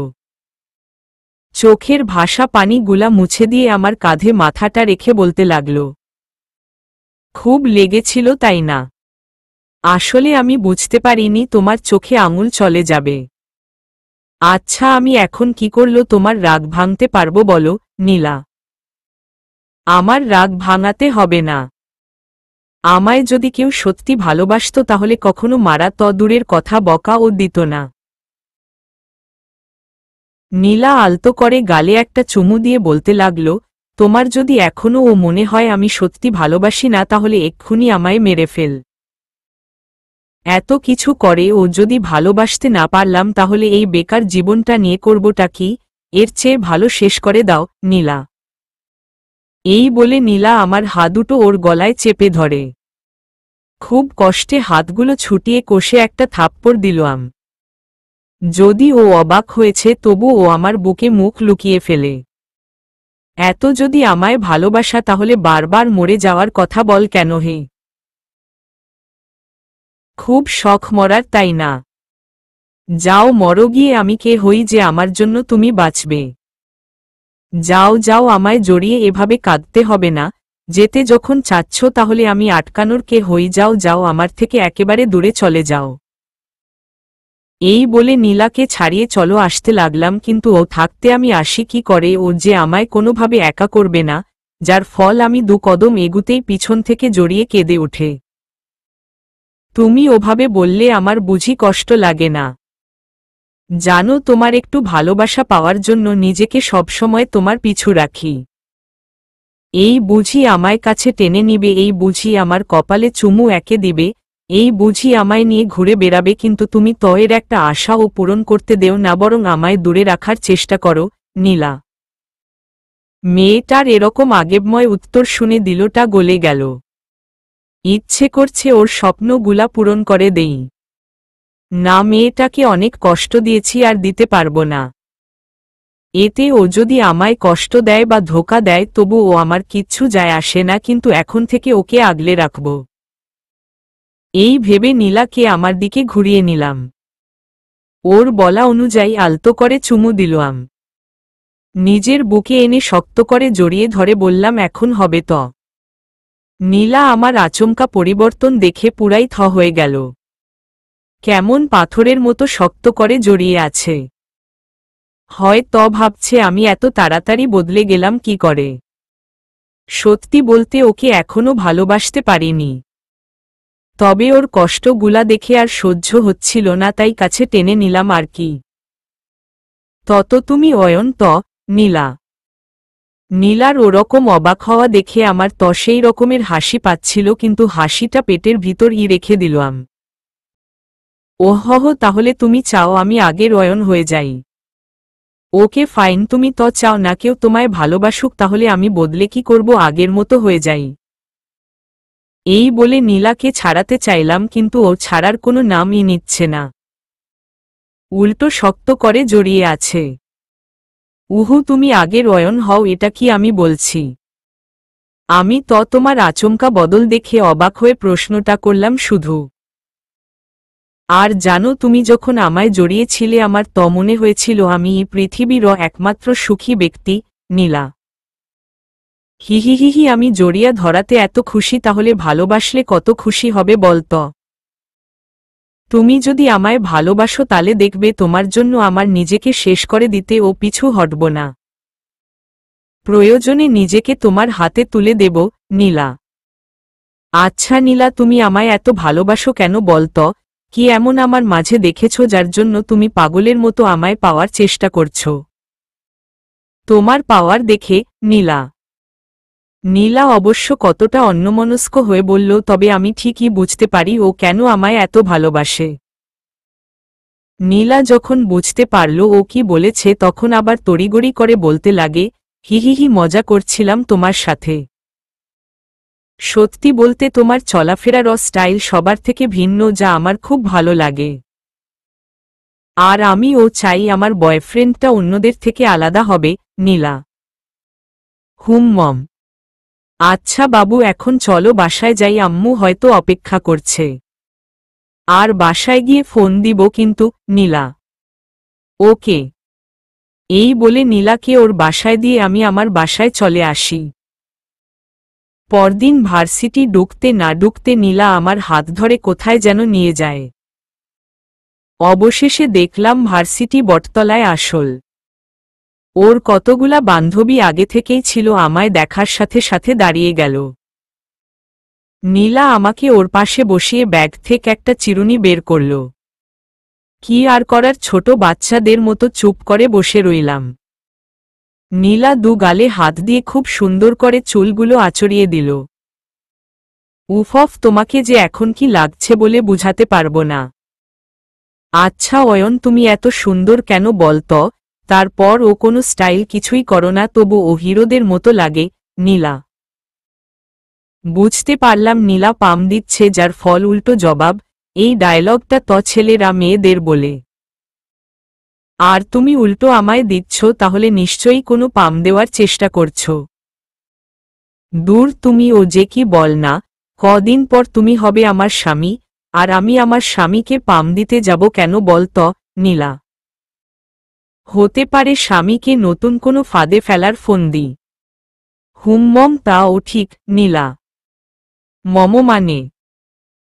চোখের ভাষা পানিগুলা মুছে দিয়ে আমার কাঁধে মাথাটা রেখে বলতে লাগল, খুব লেগেছিল তাই না? আসলে আমি বুঝতে পারিনি তোমার চোখে আঙুল চলে যাবে। আচ্ছা, আমি এখন কি করলো তোমার রাগ ভাঙতে পারবো বলো? নীলা, আমার রাগ ভাঙাতে হবে না। আমায় যদি কেউ সত্যি ভালোবাসত তাহলে কখনো মারা তো দূরের কথা, বকাও দিত না। নীলা আলতো করে গালে একটা চুমু দিয়ে বলতে লাগল, তোমার যদি এখনো ও মনে হয় আমি সত্যি ভালোবাসি না, তাহলে এক্ষুনি আমায় মেরে ফেল। এত কিছু করে ও যদি ভালোবাসতে না পারলাম, তাহলে এই বেকার জীবনটা নিয়ে করবটা কি? এর চেয়ে ভালো শেষ করে দাও। নীলা, এই বলে নীলা আমার হাত দুটো ওর গলায় চেপে ধরে। খুব কষ্টে হাতগুলো ছুটিয়ে কষে একটা থাপ্পড় দিলাম। যদি ও অবাক হয়েছে, তবু ও আমার বুকে মুখ লুকিয়ে ফেলে। এত যদি আমায় ভালোবাসা, তাহলে বারবার মরে যাওয়ার কথা বল কেন হে? খুব শখ মরার তাই না? যাও মরো গিয়ে, আমি কে হই যে আমার জন্য তুমি বাঁচবে? যাও যাও, আমায় জড়িয়ে এভাবে কাঁদতে হবে না। যেতে যখন চাচ্ছ তাহলে আমি আটকানোর কে হই? যাও যাও, আমার থেকে একেবারে দূরে চলে যাও। এই বলে নীলাকে ছাড়িয়ে চলো আসতে লাগলাম, কিন্তু ও থাকতে আমি আসি কি করে? ও যে আমায় কোনোভাবে একা করবে না, যার ফল আমি 2 কদম এগুতেই পিছন থেকে জড়িয়ে কেঁদে ওঠে। তুমি ওভাবে বললে আমার বুঝি কষ্ট লাগে না? জানো, তোমার একটু ভালোবাসা পাওয়ার জন্য নিজেকে সবসময় তোমার পিছু রাখি। এই বুঝি আমায় কাছে টেনে নিবে? এই বুঝি আমার কপালে চুমু একে দিবে? এই বুঝি আমায় নিয়ে ঘুরে বেড়াবে? কিন্তু তুমি তো এর একটা আশাও পূরণ করতে দেও না, বরং আমায় দূরে রাখার চেষ্টা করো। নীলা, মেয়েটার এরকম আবেগময় উত্তর শুনে দিলটা গলে গেল। ইচ্ছে করছে ওর স্বপ্নগুলা পূরণ করে দেই। না, মেয়েটাকে অনেক কষ্ট দিয়েছি আর দিতে পারবো না। এতে ও যদি আমায় কষ্ট দেয় বা ধোঁকা দেয় তবু ও আমার কিচ্ছু যায় আসে না, কিন্তু এখন থেকে ওকে আগলে রাখব। এই ভেবে নীলাকে আমার দিকে ঘুরিয়ে নিলাম। ওর বলা অনুযায়ী আলতো করে চুমু দিলাম। নিজের বুকে এনে শক্ত করে জড়িয়ে ধরে বললাম, এখন হবে তো। নীলা আমার আচমকা পরিবর্তন দেখে পুরাই থ হয়ে গেল। কেমন পাথরের মতো শক্ত করে জড়িয়ে আছে। হয়তো ভাবছে আমি এত তাড়াতাড়ি বদলে গেলাম কি করে। সত্যি বলতে ওকে এখনো ভালোবাসতে পারিনি। তবে ওর কষ্টগুলা দেখে আর সহ্য হচ্ছিল না, তাই কাছে টেনে নিলাম আর কি। তত তুমি অয়ন তো, নীলা। নীলার ওরকম অবাক হওয়া দেখে আমার তো সেই রকমের হাসি পাচ্ছিল, কিন্তু হাসিটা পেটের ভিতরই রেখে দিলাম। ওহহ, তাহলে তুমি চাও আমি আগের অয়ন হয়ে যাই? ওকে ফাইন, তুমি তো চাও না কেউ তোমায় ভালোবাসুক, তাহলে আমি বদলে কি করব, আগের মতো হয়ে যাই। এই বলে নীলাকে ছাড়াতে চাইলাম, কিন্তু ও ছাড়ার কোনো নামই নিচ্ছে না। উল্টো শক্ত করে জড়িয়ে আছে। উহু, তুমি আগের অয়ন হও, এটা কি আমি বলছি? আমি তো তোমার আচমকা বদল দেখে অবাক হয়ে প্রশ্নটা করলাম শুধু। আর জানো, তুমি যখন আমায় জড়িয়েছিলে আমার তো মনে হয়েছিল আমি এই পৃথিবীর একমাত্র সুখী ব্যক্তি, নীলা। হিহিহিহি, আমি জড়িয়ে ধরাতে এত খুশি, তাহলে ভালোবাসলে কত খুশি হবে বলতো। তুমি যদি আমায় ভালোবাসো তাহলে দেখবে তোমার জন্য আমার নিজেকে শেষ করে দিতে ও পিছু হটব না। প্রয়োজনে নিজেকে তোমার হাতে তুলে দেব, নীলা। আচ্ছা নীলা, তুমি আমায় এত ভালোবাসো কেন বলতো? কি এমন আমার মাঝে দেখেছ যার জন্য তুমি পাগলের মতো আমায় পাওয়ার চেষ্টা করছো? তোমার পাওয়ার দেখে, নীলা। নীলা অবশ্য কতটা অন্যমনস্ক হয়ে বলল, তবে আমি ঠিকই বুঝতে পারি ও কেন আমায় এত ভালোবাসে। নীলা যখন বুঝতে পারল ও কি বলেছে, তখন আবার তড়িগড়ি করে বলতে লাগে, হিহিহি, মজা করছিলাম তোমার সাথে। সত্যি বলতে তোমার চলাফেরার স্টাইল সবার থেকে ভিন্ন, যা আমার খুব ভালো লাগে। আর আমি ও চাই আমার বয়ফ্রেন্ডটা অন্যদের থেকে আলাদা হবে, নীলা। মম। আচ্ছা বাবু, এখন চলো বাসায় যাই, আম্মু হয়তো অপেক্ষা করছে। আর বাসায় গিয়ে ফোন দিব কিন্তু, নীলা। ওকে। এই বলে নীলাকে ওর বাসায় দিয়ে আমি আমার বাসায় চলে আসি। পরদিন ভার্সিটি ঢুকতে না ঢুকতে নীলা আমার হাত ধরে কোথায় যেন নিয়ে যায়। অবশেষে দেখলাম ভার্সিটি বটতলায় আসল। ওর কতগুলা বান্ধবী আগে থেকেই ছিল, আমায় দেখার সাথে সাথে দাঁড়িয়ে গেল। নীলা আমাকে ওর পাশে বসিয়ে ব্যাগ থেকে একটা চিরুনি বের করল। কি আর করার, ছোট বাচ্চাদের মতো চুপ করে বসে রইলাম। নীলা দু গালে হাত দিয়ে খুব সুন্দর করে চুলগুলো আঁচড়িয়ে দিল। উফফ, তোমাকে যে এখন কি লাগছে বলে বুঝাতে পারবো না। আচ্ছা অয়ন, তুমি এত সুন্দর কেন বলতো? তারপর ও কোনো স্টাইল কিছুই করো না, তবু ও হিরোদের মতো লাগে, নীলা। বুঝতে পারলাম নীলা পাম দিচ্ছে, যার ফল উল্টো জবাব। এই ডায়লগটা তো ছেলেরা মেয়েদের বলে। আর তুমি উল্টো আমায় দিচ্ছ, তাহলে নিশ্চয়ই কোনো পাম দেওয়ার চেষ্টা করছো। দূর, তুমি ও যে কি বল না। কদিন পর তুমি হবে আমার স্বামী, আর আমি আমার স্বামীকে পাম দিতে যাব কেন বলতো, নীলা? হতে পারে স্বামীকে নতুন কোনো ফাঁদে ফেলার ফন্দি। মম, তাও ঠিক, নীলা। মম মানে?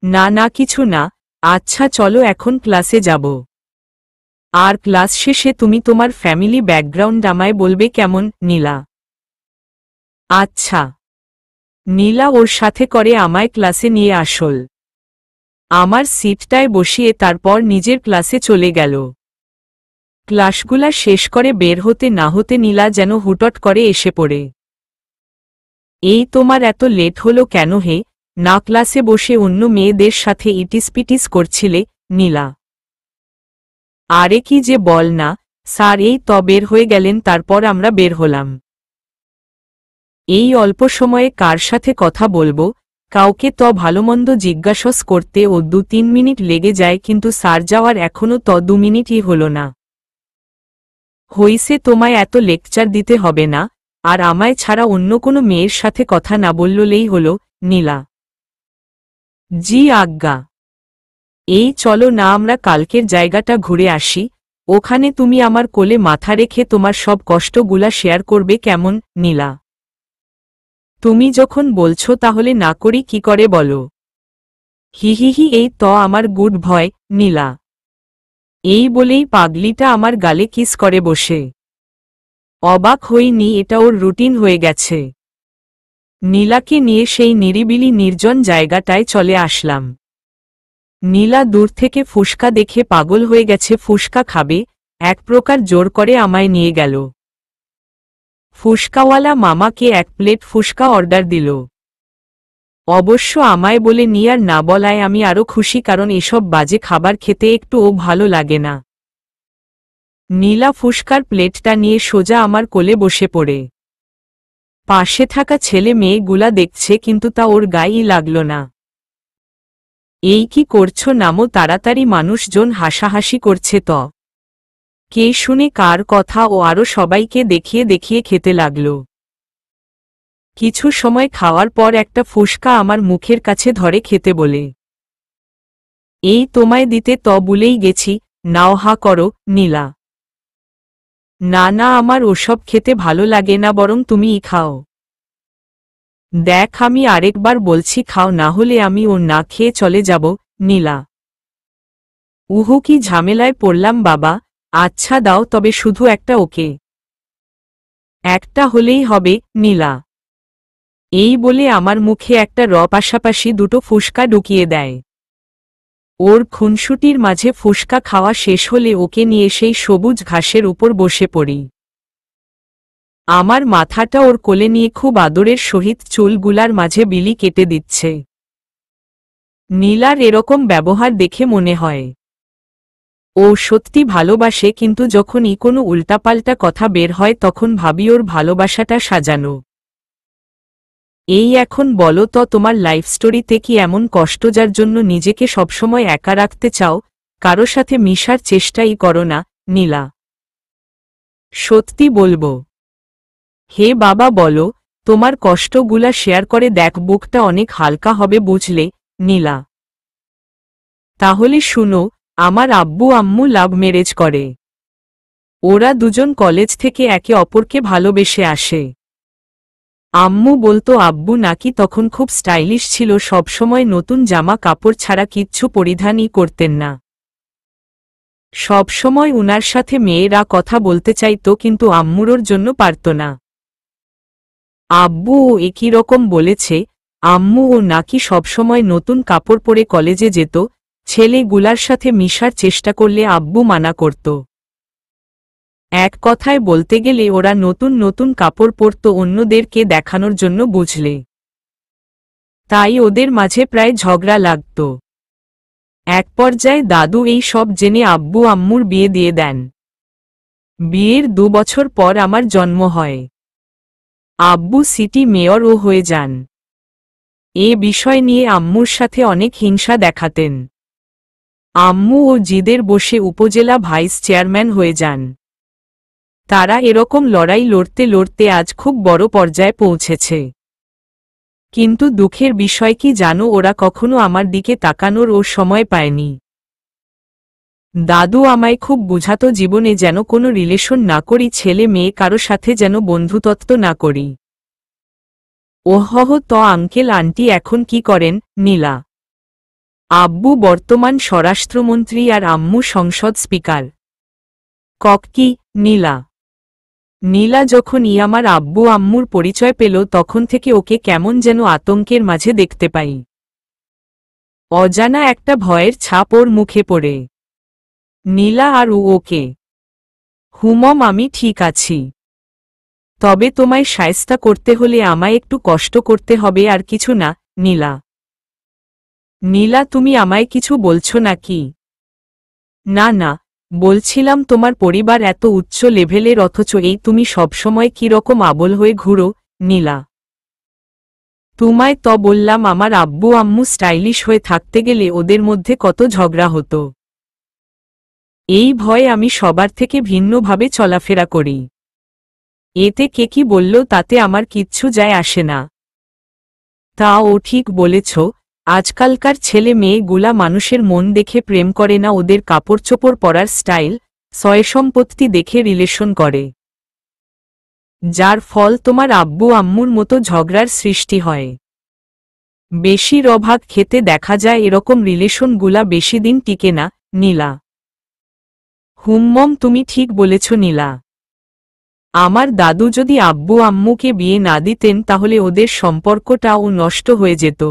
না না, কিছু না। আচ্ছা চলো এখন ক্লাসে যাব। আর ক্লাস শেষে তুমি তোমার ফ্যামিলি ব্যাকগ্রাউন্ড আমায় বলবে কেমন, নীলা? আচ্ছা। নীলা ওর সাথে করে আমায় ক্লাসে নিয়ে আসল। আমার সিটটায় বসিয়ে তারপর নিজের ক্লাসে চলে গেল। ক্লাসগুলা শেষ করে বের হতে না হতে নীলা যেন হুটট করে এসে পড়ে। এই তোমার এত লেট হলো কেন হে? না ক্লাসে বসে অন্য মেয়েদের সাথে ইটিসপিটিস করছিলে, নীলা? আরে কি যে বল না, স্যার এই তো বের হয়ে গেলেন, তারপর আমরা বের হলাম। এই অল্প সময়ে কার সাথে কথা বলবো, কাউকে তো ভালোমন্দ জিজ্ঞাসা করতে ও 2-3 মিনিট লেগে যায়, কিন্তু স্যার যাওয়ার এখনো তো 2 মিনিটই হলো না। হইছে, তোমায় এত লেকচার দিতে হবে না, আর আমায় ছাড়া অন্য কোনো মেয়ের সাথে কথা না বললেই হলো। নীলা: জি আজ্ঞা। এই চলো না আমরা কালকের জায়গাটা ঘুরে আসি, ওখানে তুমি আমার কোলে মাথা রেখে তোমার সব কষ্টগুলা শেয়ার করবে, কেমন? নীলা: তুমি যখন বলছো তাহলে না করি কি করে বলো। হিহিহি, এই তো আমার গুড ভয়। নীলা: এই বলেই পাগলিটা আমার গালে কিস করে বসে। অবাক হইনি, এটা ওর রুটিন হয়ে গেছে। নীলাকে নিয়ে সেই নিরিবিলি নির্জন জায়গাটায় চলে আসলাম। নীলা দূর থেকে ফুসকা দেখে পাগল হয়ে গেছে, ফুসকা খাবে, এক প্রকার জোর করে আমায় নিয়ে গেল। ফুসকাওয়ালা মামাকে 1 প্লেট ফুসকা অর্ডার দিল। অবশ্য আমায় বলে নি, আর না বলায় আমি আরো খুশি, কারণ এসব বাজে খাবার খেতে একটুও ভালো লাগে না। নীলা ফুসকার প্লেটটা নিয়ে সোজা আমার কোলে বসে পড়ে। পাশে থাকা ছেলে মেয়েগুলা দেখছে, কিন্তু তা ওর গায়েই লাগল না। এই কি করছো, নামো তাড়াতাড়ি, মানুষজন হাসাহাসি করছে তো। কে শুনে কার কথা, ও আরো সবাইকে দেখিয়ে দেখিয়ে খেতে লাগল। কিছু সময় খাওয়ার পর একটা ফুসকা আমার মুখের কাছে ধরে খেতে বলে, এই তোমায় দিতে তো ভুলেই গেছি, নাও, হা করো। নীলা: না না, আমার ওসব খেতে ভালো লাগে না, বরং তুমিই খাও। দেখ, আমি আরেকবার বলছি, খাও, না হলে আমি ও না খেয়ে চলে যাব। নীলা: উহু, কি ঝামেলায় পড়লাম বাবা, আচ্ছা দাও, তবে শুধু একটা। ওকে, একটা হলেই হবে। নীলা এই বলে আমার মুখে একটা পাশাপাশি 2টো ফুসকা ঢুকিয়ে দেয়। ওর খুনসুটির মাঝে ফুসকা খাওয়া শেষ হলে ওকে নিয়ে সেই সবুজ ঘাসের উপর বসে পড়ি। আমার মাথাটা ওর কোলে নিয়ে খুব আদরের সহিত চুলগুলার মাঝে বিলি কেটে দিচ্ছে। নীলার এরকম ব্যবহার দেখে মনে হয় ও সত্যি ভালোবাসে, কিন্তু যখনই কোনো উল্টাপাল্টা কথা বের হয় তখন ভাবি ওর ভালোবাসাটা সাজানো। এই এখন বলো তো, তোমার লাইফ স্টোরিতে কি এমন কষ্ট যার জন্য নিজেকে সবসময় একা রাখতে চাও, কারো সাথে মিশার চেষ্টাই করো না? নীলা: সত্যি বলবো? হে বাবা, বলো, তোমার কষ্টগুলা শেয়ার করে দেখ, বুকটা অনেক হালকা হবে, বুঝলে? নীলা: তাহলে শুনো, আমার আব্বু আম্মু লাভ ম্যারেজ করে। ওরা দুজন কলেজ থেকে একে অপরকে ভালোবেসে আসে। আম্মু বলতো আব্বু নাকি তখন খুব স্টাইলিশ ছিল, সবসময় নতুন জামা কাপড় ছাড়া কিচ্ছু পরিধানই করতেন না। সবসময় উনার সাথে মেয়েরা কথা বলতে চাইতো, কিন্তু আম্মুর জন্য পারত না। আব্বু ও একই রকম বলেছে, আম্মু ও নাকি সবসময় নতুন কাপড় পরে কলেজে যেত, ছেলেগুলার সাথে মিশার চেষ্টা করলে আব্বু মানা করত। এক কথায় বলতে গেলে ওরা নতুন নতুন কাপড় পরত অন্যদেরকে দেখানোর জন্য, বুঝলে? তাই ওদের মাঝে প্রায় ঝগড়া লাগত। এক পর্যায়ে দাদু এই সব জেনে আব্বু আম্মুর বিয়ে দিয়ে দেন। বিয়ের 2 বছর পর আমার জন্ম হয়। আব্বু সিটি মেয়রও হয়ে যান। এ বিষয় নিয়ে আম্মুর সাথে অনেক হিংসা দেখাতেন। আম্মু ও জিদের বসে উপজেলা ভাইস চেয়ারম্যান হয়ে যান। তারা এরকম লড়াই লড়তে লড়তে আজ খুব বড় পর্যায়ে পৌঁছেছে। কিন্তু দুঃখের বিষয় কি জানো, ওরা কখনো আমার দিকে তাকানোর ও সময় পায়নি। দাদু আমায় খুব বুঝাতো জীবনে যেন কোনো রিলেশন না করি, ছেলে মেয়ে কারো সাথে যেন বন্ধুত্ব না করি। ওহহ, তো আঙ্কেল আন্টি এখন কি করেন? নীলা: আব্বু বর্তমান স্বরাষ্ট্রমন্ত্রী আর আম্মু সংসদ স্পিকার। কি? নীলা: নীলা যখনই আমার আব্বু আম্মুর পরিচয় পেল তখন থেকে ওকে কেমন যেন আতঙ্কের মাঝে দেখতে পাই। অজানা একটা ভয়ের ছাপ ওর মুখে পড়ে। নীলা: আর ওকে? হুমম, আমি ঠিক আছি। তবে তোমায় শায়েস্তা করতে হলে আমায় একটু কষ্ট করতে হবে, আর কিছু না। নীলা: নীলা, তুমি আমায় কিছু বলছো নাকি? না না, বলছিলাম তোমার পরিবার এত উচ্চ লেভেলের, অথচ এই তুমি সবসময় কি রকম আবল হয়ে ঘুরো। নীলা: তোমায় তো বললাম আমার আব্বু আম্মু স্টাইলিশ হয়ে থাকতে গেলে ওদের মধ্যে কত ঝগড়া হতো। এই ভয়ে আমি সবার থেকে ভিন্নভাবে চলাফেরা করি। এতে কে কি বলল তাতে আমার কিচ্ছু যায় আসে না। তা ও ঠিক বলেছ, আজকালকার ছেলে মেয়েগুলা মানুষের মন দেখে প্রেম করে না, ওদের কাপড়চোপড় পরার স্টাইল, সয়সম্পত্তি দেখে রিলেশন করে, যার ফল তোমার আব্বু আম্মুর মতো ঝগড়ার সৃষ্টি হয়। বেশিরভাগ ক্ষেত্রে দেখা যায় এরকম রিলেশনগুলা বেশি দিন টিকে না। নীলা: হুম্মম, তুমি ঠিক বলেছ নীলা। আমার দাদু যদি আব্বু আম্মুকে বিয়ে না দিতেন তাহলে ওদের সম্পর্কটাও নষ্ট হয়ে যেত।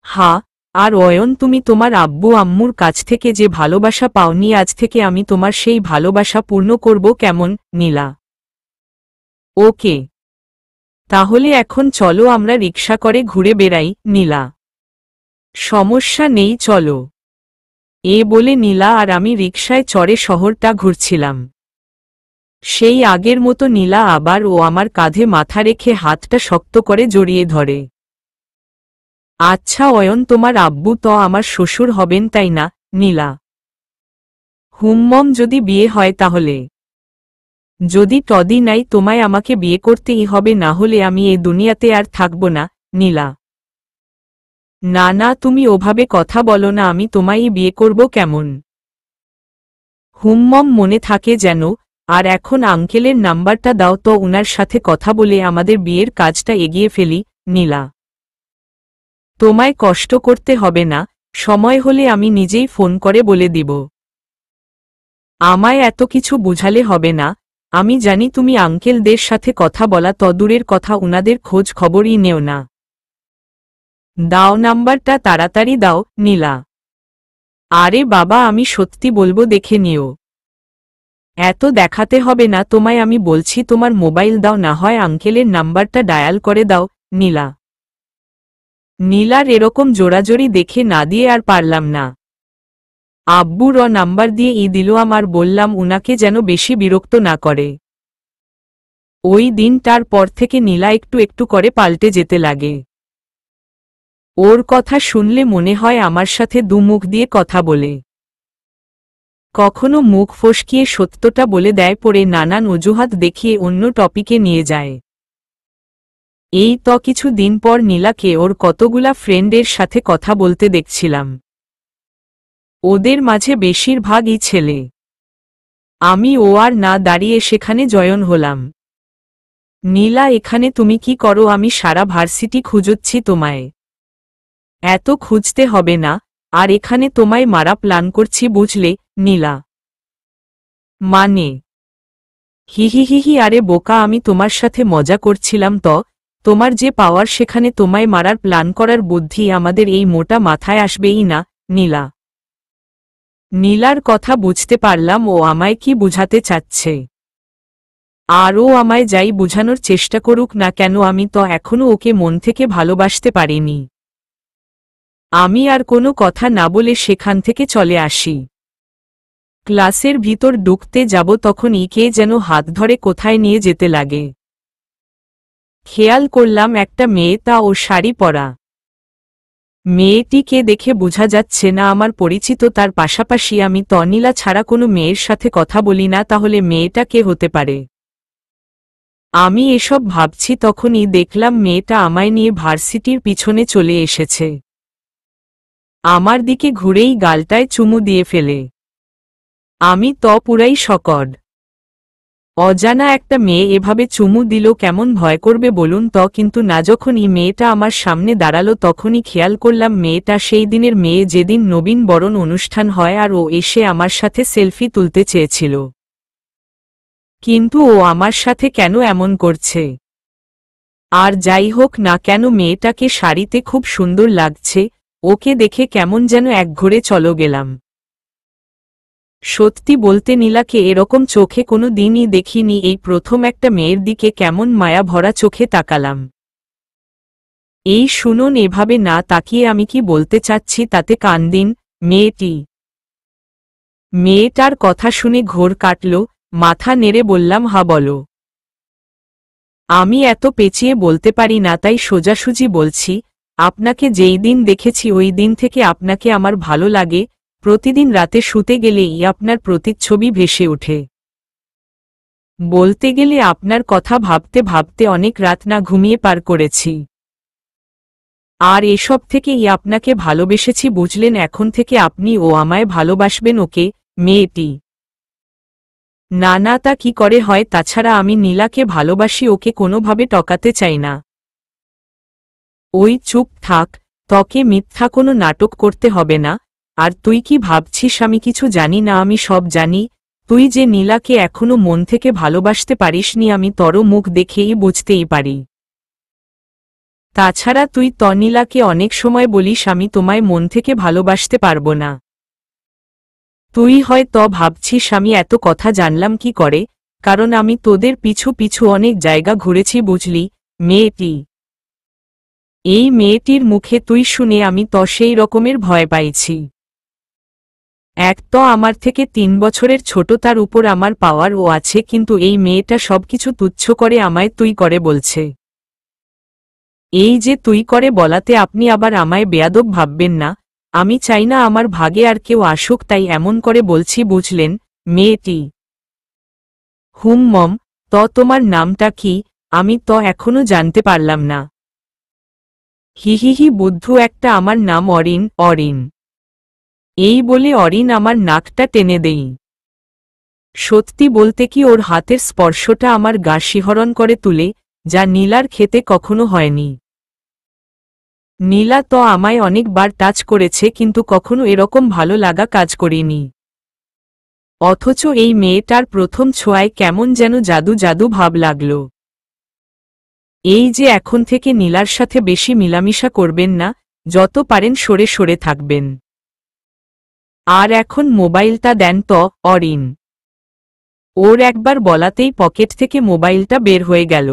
হ্যাঁ, আর অয়ন, তুমি তোমার আব্বু আম্মুর কাছ থেকে যে ভালোবাসা পাওনি, আজ থেকে আমি তোমার সেই ভালোবাসা পূর্ণ করব, কেমন নীলা? ওকে, তাহলে এখন চলো আমরা রিকশা করে ঘুরে বেড়াই। নীলা: সমস্যা নেই, চলো। এ বলে নীলা আর আমি রিকশায় চড়ে শহরটা ঘুরছিলাম। সেই আগের মতো নীলা আবার ও আমার কাঁধে মাথা রেখে হাতটা শক্ত করে জড়িয়ে ধরে। আচ্ছা অয়ন, তোমার আব্বু তো আমার শ্বশুর হবেন, তাই না? নীলা: হুম্মম, যদি বিয়ে হয় তাহলে। যদি তদি নাই, তোমায় আমাকে বিয়ে করতেই হবে, না হলে আমি এ দুনিয়াতে আর থাকব না। নীলা: না না, তুমি ওভাবে কথা বলো না, আমি তোমায়ই বিয়ে করব, কেমন? হুম্মম, মনে থাকে যেন। আর এখন আঙ্কেলের নাম্বারটা দাও তো, উনার সাথে কথা বলে আমাদের বিয়ের কাজটা এগিয়ে ফেলি। নীলা: তোমায় কষ্ট করতে হবে না, সময় হলে আমি নিজেই ফোন করে বলে দিব। আমায় এত কিছু বুঝালে হবে না, আমি জানি তুমি আঙ্কেলদের সাথে কথা বলা তো দূরের কথা, উনাদের খোঁজ খবরই নেও না। দাও নাম্বারটা, তাড়াতাড়ি দাও। নীলা: আরে বাবা, আমি সত্যি বলবো, দেখে নিও। এত দেখাতে হবে না তোমায়, আমি বলছি, তোমার মোবাইল দাও, না হয় আঙ্কেলের নাম্বারটা ডায়াল করে দাও। নীলা: নীলার এরকম জোরাজোরি দেখে না দিয়ে আর পারলাম না। আব্বুর নাম্বার দিয়ে দিলাম আর বললাম উনাকে যেন বেশি বিরক্ত না করে। ওই দিনটার পর থেকে নীলা একটু একটু করে পাল্টে যেতে লাগে। ওর কথা শুনলে মনে হয় আমার সাথে দু মুখ দিয়ে কথা বলে। কখনো মুখ ফসকিয়ে সত্যটা বলে দেয়, পরে নানান অজুহাত দেখিয়ে অন্য টপিকে নিয়ে যায়। এই তো কিছু দিন পর নীলাকে ওর কতগুলা ফ্রেন্ডের সাথে কথা বলতে দেখছিলাম। ওদের মাঝে বেশিরভাগই ছেলে। আমি ও আর না দাঁড়িয়ে সেখানে জয়েন হলাম। নীলা, এখানে তুমি কি করো? আমি সারা ভার্সিটি খুঁজছি তোমায়। এত খুঁজতে হবে না, আর এখানে তোমায় মারা প্ল্যান করছি, বুঝলে? নীলা: মানে? হিহিহিহি, আরে বোকা, আমি তোমার সাথে মজা করছিলাম তো। তোমার যে পাওয়ার, সেখানে তোমায় মারার প্ল্যান করার বুদ্ধি আমাদের এই মোটা মাথায় আসবেই না। নীলা: নীলার কথা বুঝতে পারলাম ও আমায় কি বুঝাতে চাচ্ছে। আর ও আমায় যাই বুঝানোর চেষ্টা করুক না কেন, আমি তো এখনও ওকে মন থেকে ভালোবাসতে পারিনি। আমি আর কোনো কথা না বলে সেখান থেকে চলে আসি। ক্লাসের ভিতর ঢুকতে যাব তখনই কে যেন হাত ধরে কোথায় নিয়ে যেতে লাগে। খেয়াল করলাম একটা মেয়ে, তা ও শাড়ি পরা। মেয়েটিকে দেখে বোঝা যাচ্ছে না আমার পরিচিত, তার পাশাপাশি আমি তো নীলা ছাড়া কোনো মেয়ের সাথে কথা বলি না, তাহলে মেয়েটা কে হতে পারে? আমি এসব ভাবছি তখনই দেখলাম মেয়েটা আমায় নিয়ে ভার্সিটির পিছনে চলে এসেছে। আমার দিকে ঘুরেই গালটায় চুমু দিয়ে ফেলে। আমি তো পুরাই শকড। অজানা একটা মেয়ে এভাবে চুমু দিল, কেমন ভয় করবে বলুন তো? কিন্তু না, যখনই মেয়েটা আমার সামনে দাঁড়ালো তখনই খেয়াল করলাম মেয়েটা সেই দিনের মেয়ে যেদিন নবীন বরণ অনুষ্ঠান হয়, আর ও এসে আমার সাথে সেলফি তুলতে চেয়েছিল। কিন্তু ও আমার সাথে কেন এমন করছে? আর যাই হোক না কেন, মেয়েটাকে শাড়িতে খুব সুন্দর লাগছে, ওকে দেখে কেমন যেন একঘরে চলো গেলাম। সত্যি বলতে নীলাকে এরকম চোখে কোনো দিনই দেখিনি, এই প্রথম একটা মেয়ের দিকে কেমন মায়া ভরা চোখে তাকালাম। এই শুনুন, এভাবে না তাকিয়ে আমি কি বলতে চাচ্ছি তাতে কান দিন। মেয়েটার কথা শুনে ঘোর কাটল, মাথা নেড়ে বললাম, হা বলো। আমি এত পেঁচিয়ে বলতে পারি না, তাই সোজাসুজি বলছি। আপনাকে যেই দিন দেখেছি ওই দিন থেকে আপনাকে আমার ভালো লাগে। প্রতিদিন রাতে শুতে গেলেই আপনার প্রতিচ্ছবি ভেসে ওঠে। বলতে গেলে আপনার কথা ভাবতে ভাবতে অনেক রাত না ঘুমিয়ে পার করেছি। আর এসব থেকেই আপনাকে ভালোবেসেছি, বুঝলেন? এখন থেকে আপনি ও আমায় ভালোবাসবেন। ওকে, মেয়েটি। না না, তা কি করে হয়? তাছাড়া আমি নীলাকে ভালোবাসি, ওকে কোনোভাবে টকাতে চাই না। ওই চুপ থাক, তোকে মিথ্যা কোনো নাটক করতে হবে না। আর তুই কি ভাবছিস আমি কিছু জানি না? আমি সব জানি। তুই যে নীলাকে এখনো মন থেকে ভালোবাসতে পারিসনি আমি তোর মুখ দেখেই বুঝতেই পারি। তাছাড়া তুই নীলাকে অনেক সময় বলিস আমি তোমায় মন থেকে ভালোবাসতে পারবো না। তুই হয়তো ভাবছিস আমি এত কথা জানলাম কি করে, কারণ আমি তোদের পিছু পিছু অনেক জায়গা ঘুরেছি, বুঝলি? মেয়েটি, এই মেয়েটির মুখে তুই শুনে আমি তো সেই রকমের ভয় পাইছি। এক তো আমার থেকে 3 বছরের ছোট, তার উপর আমার পাওয়ার ও আছে, কিন্তু এই মেয়েটা সবকিছু তুচ্ছ করে আমায় তুই করে বলছে। এই যে তুই করে বলাতে আপনি আবার আমায় বেয়াদব ভাববেন না। আমি চাই না আমার ভাগে আর কেউ আসুক, তাই এমন করে বলছি, বুঝলেন? মেয়েটি, মম, তোমার নামটা কি? আমি তো এখনো জানতে পারলাম না। হিহিহি বুদ্ধু একটা, আমার নাম অরিন। অরিন। এই বলে অরিন আমার নাকটা টেনে দেই। সত্যি বলতে কি, ওর হাতের স্পর্শটা আমার গা শিহরণ করে তুলে, যা নীলার খেতে কখনো হয়নি। নীলা তো আমায় অনেকবার টাচ করেছে, কিন্তু কখনো এরকম ভালো লাগা কাজ করিনি। অথচ এই মেয়েটার প্রথম ছোঁয়ায় কেমন যেন জাদু জাদু ভাব লাগল। এই যে এখন থেকে নীলার সাথে বেশি মিলামিশা করবেন না, যত পারেন সরে সরে থাকবেন। আর এখন মোবাইলটা দেন তো, অরিন। ওর একবার বলাতেই পকেট থেকে মোবাইলটা বের হয়ে গেল।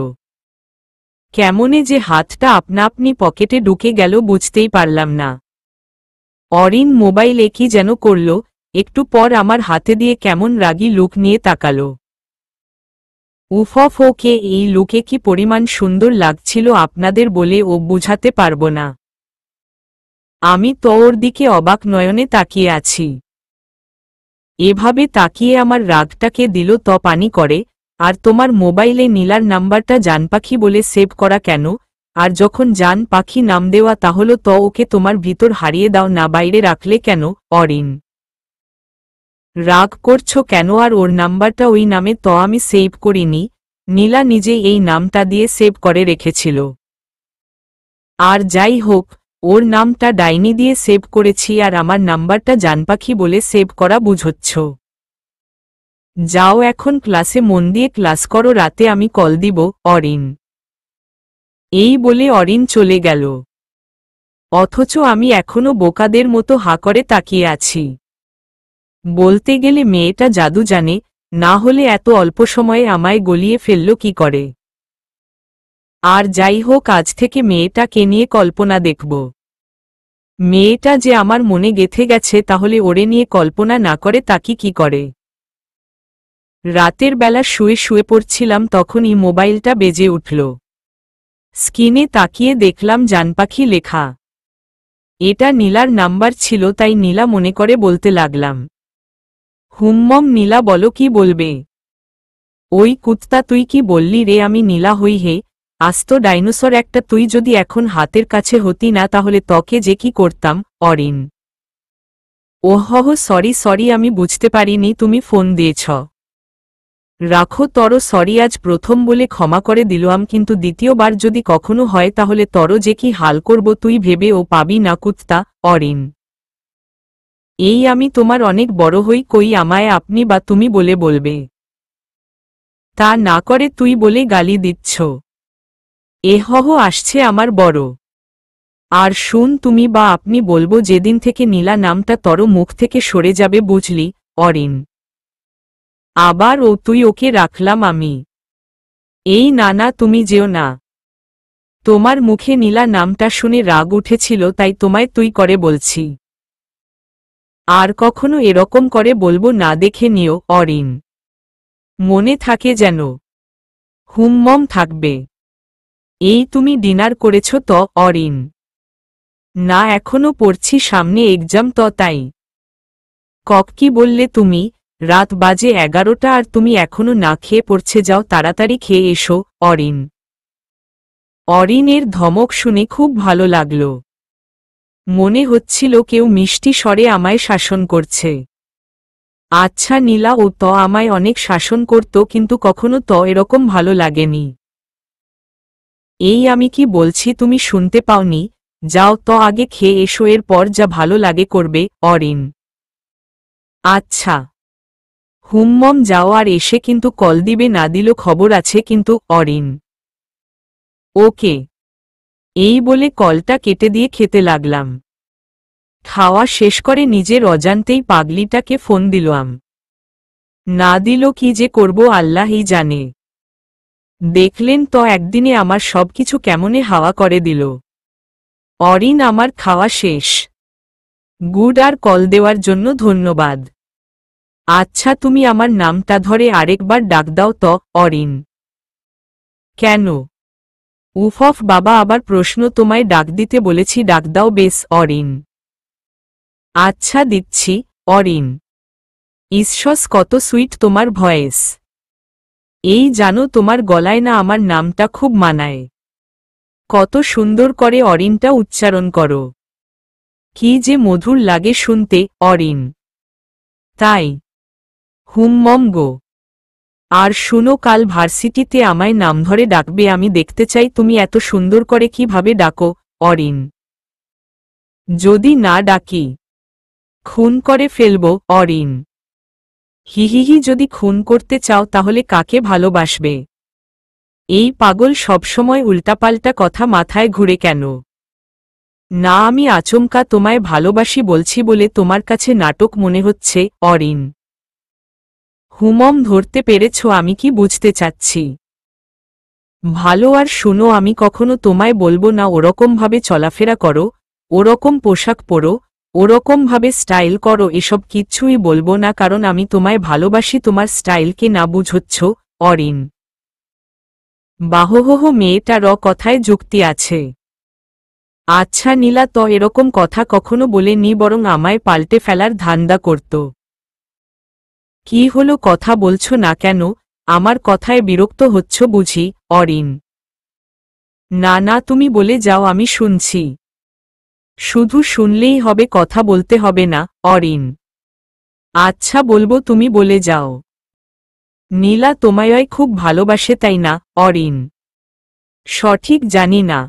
কেমনে যে হাতটা আপনা আপনি পকেটে ঢুকে গেল বুঝতেই পারলাম না। অরিন মোবাইলে কি যেন করল, একটু পর আমার হাতে দিয়ে কেমন রাগী লুক নিয়ে তাকাল। উফ, ওকে এই লুকে কি পরিমাণ সুন্দর লাগছিল আপনাদের বলে ও বুঝাতে পারবো না। আমি তো ওর দিকে অবাক নয়নে তাকিয়ে আছি। এভাবে তাকিয়ে আমার রাগটাকে দিল তো পানি করে। আর তোমার মোবাইলে নীলার নাম্বারটা জানপাখি বলে সেভ করা কেন? আর যখন জান পাখি নাম দেওয়া, তাহলে তো ওকে তোমার ভিতর হারিয়ে দাও না, বাইরে রাখলে কেন? অরিন, রাগ করছো কেন? আর ওর নাম্বারটা ওই নামে তো আমি সেভ করিনি, নীলা নিজে এই নামটা দিয়ে সেভ করে রেখেছিল। আর যাই হোক, ওর নামটা ডাইনি দিয়ে সেভ করেছি, আর আমার নাম্বারটা জানপাখি বলে সেভ করা বুঝচ্ছ। যাও এখন ক্লাসে মন দিয়ে ক্লাস করো, রাতে আমি কল দিব। অরিন, এই বলে অরিন চলে গেল। অথচ আমি এখনো বোকাদের মতো হা করে তাকিয়ে আছি। বলতে গেলে মেয়েটা জাদু জানে, না হলে এত অল্প সময়ে আমায় গলিয়ে ফেলল কি করে? আর যাই হোক, আজ থেকে মেয়েটাকে নিয়ে কল্পনা দেখব। মেয়েটা যে আমার মনে গেঁথে গেছে, তাহলে ওরে নিয়ে কল্পনা না করে তাকি কি করে? রাতের বেলা শুয়ে শুয়ে পড়ছিলাম, তখনই মোবাইলটা বেজে উঠল। স্ক্রিনে তাকিয়ে দেখলাম জানপাখি লেখা। এটা নীলার নাম্বার ছিল, তাই নীলা মনে করে বলতে লাগলাম, হুম্মম নীলা, বলো কি বলবে? ওই কুত্তা, তুই কি বললি রে? আমি নীলা হই? হে আস্ত ডাইনোসর একটা, তুই যদি এখন হাতের কাছে হতি না, তাহলে তোকে যে কি করতাম। অরিন, ওহ সরি সরি, আমি বুঝতে পারিনি তুমি ফোন দিয়েছ। রাখো সরি, আজ প্রথম বলে ক্ষমা করে দিলাম, কিন্তু দ্বিতীয়বার যদি কখনো হয় তাহলে যে কি হাল করব তুই ভেবেও পাবি না কুত্তা। অরিন, এই আমি তোমার অনেক বড় হই, কই আমায় আপনি বা তুমি বলে বলবে? তা না করে তুই বলে গালি দিচ্ছ। আসছে আমার বড়। আর শুন, তুমি বা আপনি বলবো যেদিন থেকে নীলা নামটা মুখ থেকে সরে যাবে, বুঝলি? অরিন, আবার তুই ওকে রাখলাম আমি। এই না না, তুমি যেও না। তোমার মুখে নীলা নামটা শুনে রাগ উঠেছিল, তাই তোমায় তুই করে বলছি। আর কখনো এরকম করে বলবো না, দেখে নিও। অরিন, মনে থাকে যেন। হুমমম থাকবে। এই তুমি ডিনার করেছ তো অরিন? না এখনো পড়ছি, সামনে এক্সাম তো তাই। কি বললে তুমি? রাত বাজে 11টা আর তুমি এখনো না খেয়ে পড়ছে, যাও তাড়াতাড়ি খেয়ে এসো অরিন। অরিনের ধমক শুনে খুব ভালো লাগল। মনে হচ্ছিল কেউ মিষ্টি স্বরে আমায় শাসন করছে। আচ্ছা নীলা, ও তো আমায় অনেক শাসন করত, কিন্তু কখনো তো এরকম ভালো লাগেনি। এই আমি কি বলছি তুমি শুনতে পাওনি? যাও তো আগে খেয়ে এসো, এর পর যা ভালো লাগে করবে অরিন। আচ্ছা। হুমমম যাও, আর এসে কিন্তু কল দিবে, না দিল খবর আছে কিন্তু অরিন। ওকে। এই বলে কলটা কেটে দিয়ে খেতে লাগলাম। খাওয়া শেষ করে নিজের অজান্তেই পাগলিটাকে ফোন দিলাম। না দিল কি যে করব আল্লাহই জানে। দেখলেন তো একদিনে আমার সবকিছু কেমনে হাওয়া করে দিল। অরিন, আমার খাওয়া শেষ। গুড, আর কল দেওয়ার জন্য ধন্যবাদ। আচ্ছা তুমি আমার নামটা ধরে আরেকবার ডাক দাও তো অরিন। কেন? উফ বাবা, আবার প্রশ্ন, তোমায় ডাক দিতে বলেছি, ডাক দাও বেশ অরিন। আচ্ছা দিচ্ছি অরিন। ঈশ্বস, কত সুইট তোমার ভয়েস। এই জানো, তোমার গলায় না আমার নামটা খুব মানায়। কত সুন্দর করে অরিনটা উচ্চারণ করো। কি যে মধুর লাগে শুনতে অরিন। তাই? হুমমম গো। আর শুনো, কাল ভার্সিটিতে আমায় নাম ধরে ডাকবে, আমি দেখতে চাই তুমি এত সুন্দর করে কিভাবে ডাকো অরিন। যদি না ডাকি খুন করে ফেলব অরিন। হিহিহি, যদি খুন করতে চাও তাহলে কাকে ভালোবাসবে? এই পাগল সবসময় উল্টাপাল্টা কথা মাথায় ঘুরে কেন? না, আমি আচমকা তোমায় ভালোবাসি বলছি বলে তোমার কাছে নাটক মনে হচ্ছে অরিন। হুমম ধরতে পেরেছ আমি কি বুঝতে চাচ্ছি? ভালো, আর শুনো, আমি কখনো তোমায় বলবো না ওরকমভাবে চলাফেরা করো, ওরকম পোশাক পরো, ওরকমভাবে স্টাইল করো, এসব কিচ্ছুই বলবো না, কারণ আমি তোমায় ভালোবাসি, তোমার স্টাইলকে না বুঝচ্ছ অরিন। বাহহ, মেয়েটার কথায় যুক্তি আছে। আচ্ছা নীলা, তো এরকম কথা কখনো বলেনি, বরং আমায় পাল্টে ফেলার ধান্দা করত। কি হলো, কথা বলছো না কেন? আমার কথায় বিরক্ত হচ্ছ বুঝি অরিন? না না, তুমি বলে যাও, আমি শুনছি। শুধু শুনলেই হবে, কথা বলতে হবে না অরিন। আচ্ছা বলবো, তুমি বলে যাও। নীলা তোমায় খুব ভালোবাসে তাই না অরিন? সঠিক জানি না।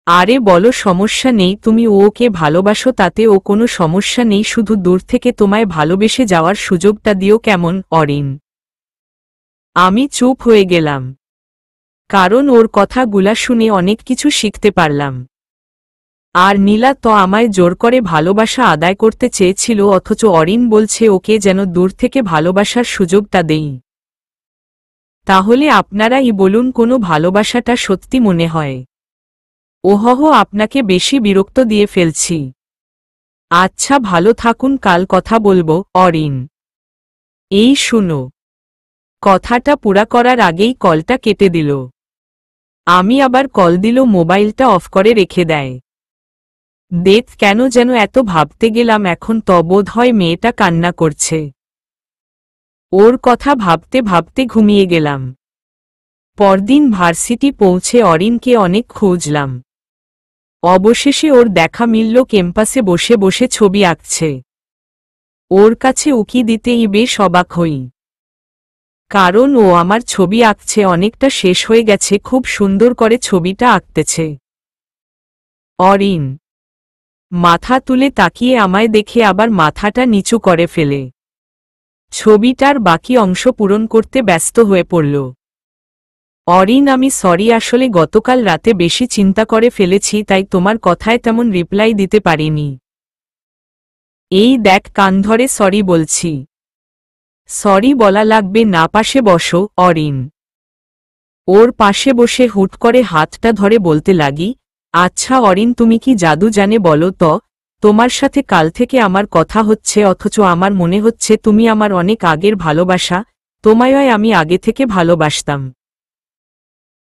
আরে বলো, সমস্যা নেই, তুমি ওকে ভালোবাসো, তাতে ও কোনো সমস্যা নেই, শুধু দূর থেকে তোমায় ভালোবেসে যাওয়ার সুযোগটা দিও কেমন অরিন। আমি চুপ হয়ে গেলাম, কারণ ওর কথাগুলা শুনে অনেক কিছু শিখতে পারলাম। আর নীলা তো আমায় জোর করে ভালোবাসা আদায় করতে চেয়েছিল, অথচ অরিন বলছে ওকে যেন দূর থেকে ভালোবাসার সুযোগটা দেই। তাহলে আপনারাই বলুন, কোনো ভালোবাসাটা সত্যি মনে হয়? ওহহ, আপনাকে বেশি বিরক্ত দিয়ে ফেলছি। আচ্ছা ভালো থাকুন, কাল কথা বলবো অরিন। এই শুনো। কথাটা পুরা করার আগেই কলটা কেটে দিল। আমি আবার কল দিল, মোবাইলটা অফ করে রেখে দেয়। দেখ, কেন যেন এত ভাবতে গেলাম, এখন তো বোধ হয় মেয়েটা কান্না করছে। ওর কথা ভাবতে ভাবতে ঘুমিয়ে গেলাম। পরদিন ভার্সিটি পৌঁছে অরিনকে অনেক খুঁজলাম। অবশেষে ওর দেখা মিলল, ক্যাম্পাসে বসে বসে ছবি আঁকছে। ওর কাছে উকি দিতেই বেশ অবাক হই, কারণ ও আমার ছবি আঁকছে, অনেকটা শেষ হয়ে গেছে, খুব সুন্দর করে ছবিটা আঁকতেছে। অরিন মাথা তুলে তাকিয়ে আমায় দেখে আবার মাথাটা নিচু করে ফেলে। ছবিটার বাকি অংশ পূরণ করতে ব্যস্ত হয়ে পড়ল। অরিন, আমি সরি, আসলে গতকাল রাতে বেশি চিন্তা করে ফেলেছি, তাই তোমার কথায় তেমন রিপ্লাই দিতে পারিনি। এই দেখ, কান ধরে সরি বলছি। সরি বলা লাগবে না, পাশে বসো অরিন। ওর পাশে বসে হুট করে হাতটা ধরে বলতে লাগি, আচ্ছা অরিন, তুমি কি জাদু জানে বলো তো? তোমার সাথে কাল থেকে আমার কথা হচ্ছে, অথচ আমার মনে হচ্ছে তুমি আমার অনেক আগের ভালোবাসা, তোমায় আমি আগে থেকে ভালোবাসতাম।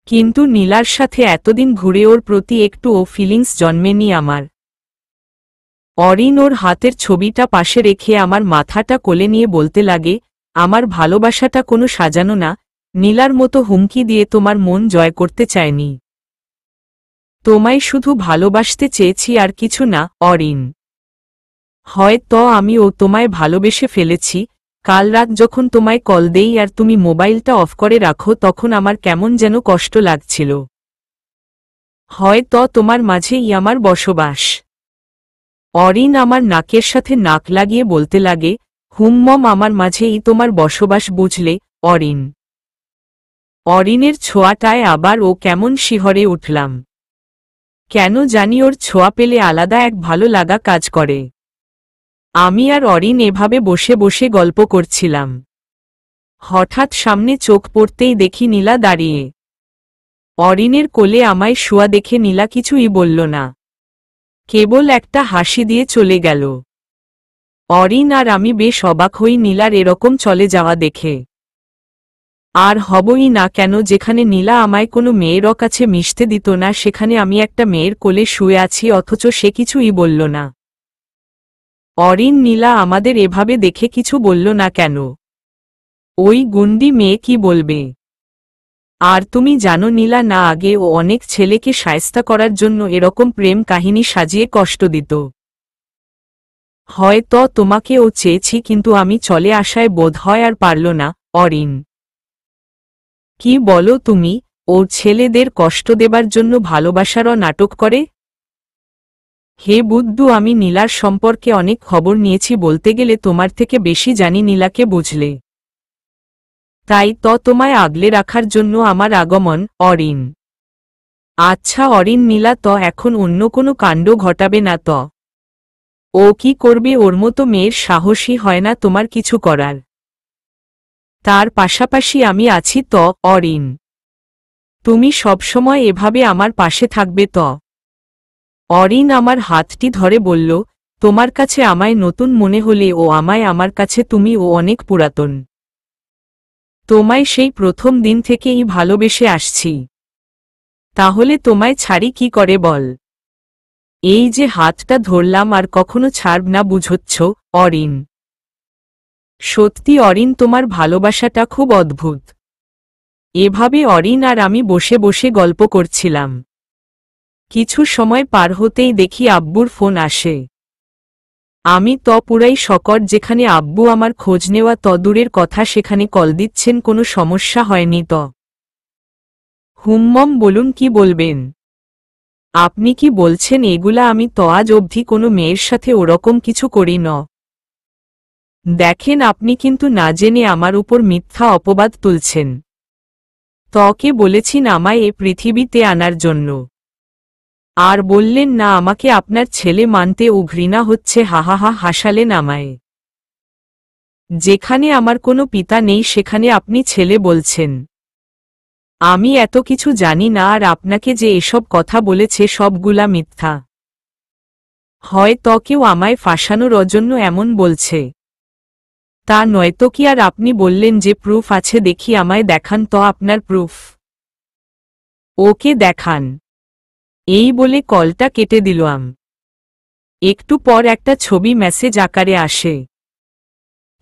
কিন্তু নীলার সাথে এতদিন ঘুরে ওর প্রতি একটুও ফিলিংস জন্মেনি আমার। অরিন ওর হাতের ছবিটা পাশে রেখে আমার মাথাটা কোলে নিয়ে বলতে লাগে, আমার ভালোবাসাটা কোনো সাজানো না, নীলার মতো হুমকি দিয়ে তোমার মন জয় করতে চায়নি। তোমায় শুধু ভালোবাসতে চেয়েছি আর কিছু না, অরিন। হয়তো আমিও তোমায় ভালোবেসে ফেলেছি। কাল রাত যখন তোমায় কল দেই আর তুমি মোবাইলটা অফ করে রাখো তখন আমার কেমন যেন কষ্ট লাগছিল। হয়তো তোমার মাঝেই আমার বসবাস। অরিন আমার নাকের সাথে নাক লাগিয়ে বলতে লাগে, হুম্মম আমার মাঝেই তোমার বসবাস বুঝলে, অরিন। অরিনের ছোঁয়াটায় আবার ও কেমন শিহরে উঠলাম। কেন জানি ওর ছোঁয়া পেলে আলাদা এক ভালো লাগা কাজ করে। আমি আর অরিন এভাবে বসে বসে গল্প করছিলাম। হঠাৎ সামনে চোখ পড়তেই দেখি নীলা দাঁড়িয়ে। অরিনের কোলে আমায় শোয়া দেখে নীলা কিছুই বলল না, কেবল একটা হাসি দিয়ে চলে গেল। অরিন আর আমি বেশ অবাক হই নীলার এরকম চলে যাওয়া দেখে। আর হবই না কেন, যেখানে নীলা আমায় কোনো মেয়ের কাছে মিশতে দিত না সেখানে আমি একটা মেয়ের কোলে শুয়ে আছি অথচ সে কিছুই বলল না। অরিন নীলা আমাদের এভাবে দেখে কিছু বলল না কেন? ওই গুন্ডি মেয়ে কি বলবে? আর তুমি জানো নীলা না আগে ও অনেক ছেলেকে শায়েস্তা করার জন্য এরকম প্রেম কাহিনী সাজিয়ে কষ্ট দিত। হয়তো তোমাকে ও চেয়েছি কিন্তু আমি চলে আসায় বোধ হয় আর পারল না, অরিন। কি বলো তুমি? ও ছেলেদের কষ্ট দেবার জন্য ভালোবাসারও নাটক করে? হে বুদ্ধু, আমি নীলার সম্পর্কে অনেক খবর নিয়েছি, বলতে গেলে তোমার থেকে বেশি জানি নীলাকে, বুঝলে? তাই তো তোমায় আগলে রাখার জন্য আমার আগমন, অরিন। আচ্ছা অরিন, নীলা তো এখন অন্য কোনো কাণ্ড ঘটাবে না তো? ও কি করবে? ওর মতো মেয়ের সাহসী হয় না তোমার কিছু করার। তার পাশাপাশি আমি আছি তো, অরিন। তুমি সবসময় এভাবে আমার পাশে থাকবে তো? অরিন আমার হাতটি ধরে বলল, তোমার কাছে আমায় নতুন মনে হলে ও আমায় আমার কাছে তুমি ও অনেক পুরাতন। তোমায় সেই প্রথম দিন থেকেই ভালোবেসে আসছি। তাহলে তোমায় ছাড়ি কি করে বল? এই যে হাতটা ধরলাম আর কখনো ছাড়ব না, বুঝচ্ছ, অরিন? সত্যি অরিন, তোমার ভালোবাসাটা খুব অদ্ভুত। এভাবে অরিন আর আমি বসে বসে গল্প করছিলাম। কিছু সময় পার হতেই দেখি আব্বুর ফোন আসে। আমি তো পুরাই শকট, যেখানে আব্বু আমার খোঁজ নেওয়া তো দূরের কথা সেখানে কল দিচ্ছেন, কোনো সমস্যা হয়নি তো? হুম্মম, বলুন কি বলবেন? আপনি কি বলছেন এগুলা? আমি তো আজ অবধি কোনো মেয়ের সাথে ওরকম কিছু করি ন। দেখেন, আপনি কিন্তু না জেনে আমার উপর মিথ্যা অপবাদ তুলছেন। তকে বলেছিন আমায় এ পৃথিবীতে আনার জন্য, আর বললেন না আমাকে আপনার ছেলে মানতে, ও ঘৃণা হচ্ছে, হাহাহা হাসালেন আমায়। যেখানে আমার কোনো পিতা নেই সেখানে আপনি ছেলে বলছেন? আমি এত কিছু জানি না, আর আপনাকে যে এসব কথা বলেছে সবগুলা মিথ্যা। হয়তো কেউ আমায় ফাঁসানোর জন্য এমন বলছে। তা নয়তো কি? আর আপনি বললেন যে প্রুফ আছে, দেখি আমায় দেখান তো আপনার প্রুফ। ওকে দেখান। এই বলে কলটা কেটে দিলাম। একটু পর একটা ছবি মেসেজ আকারে আসে।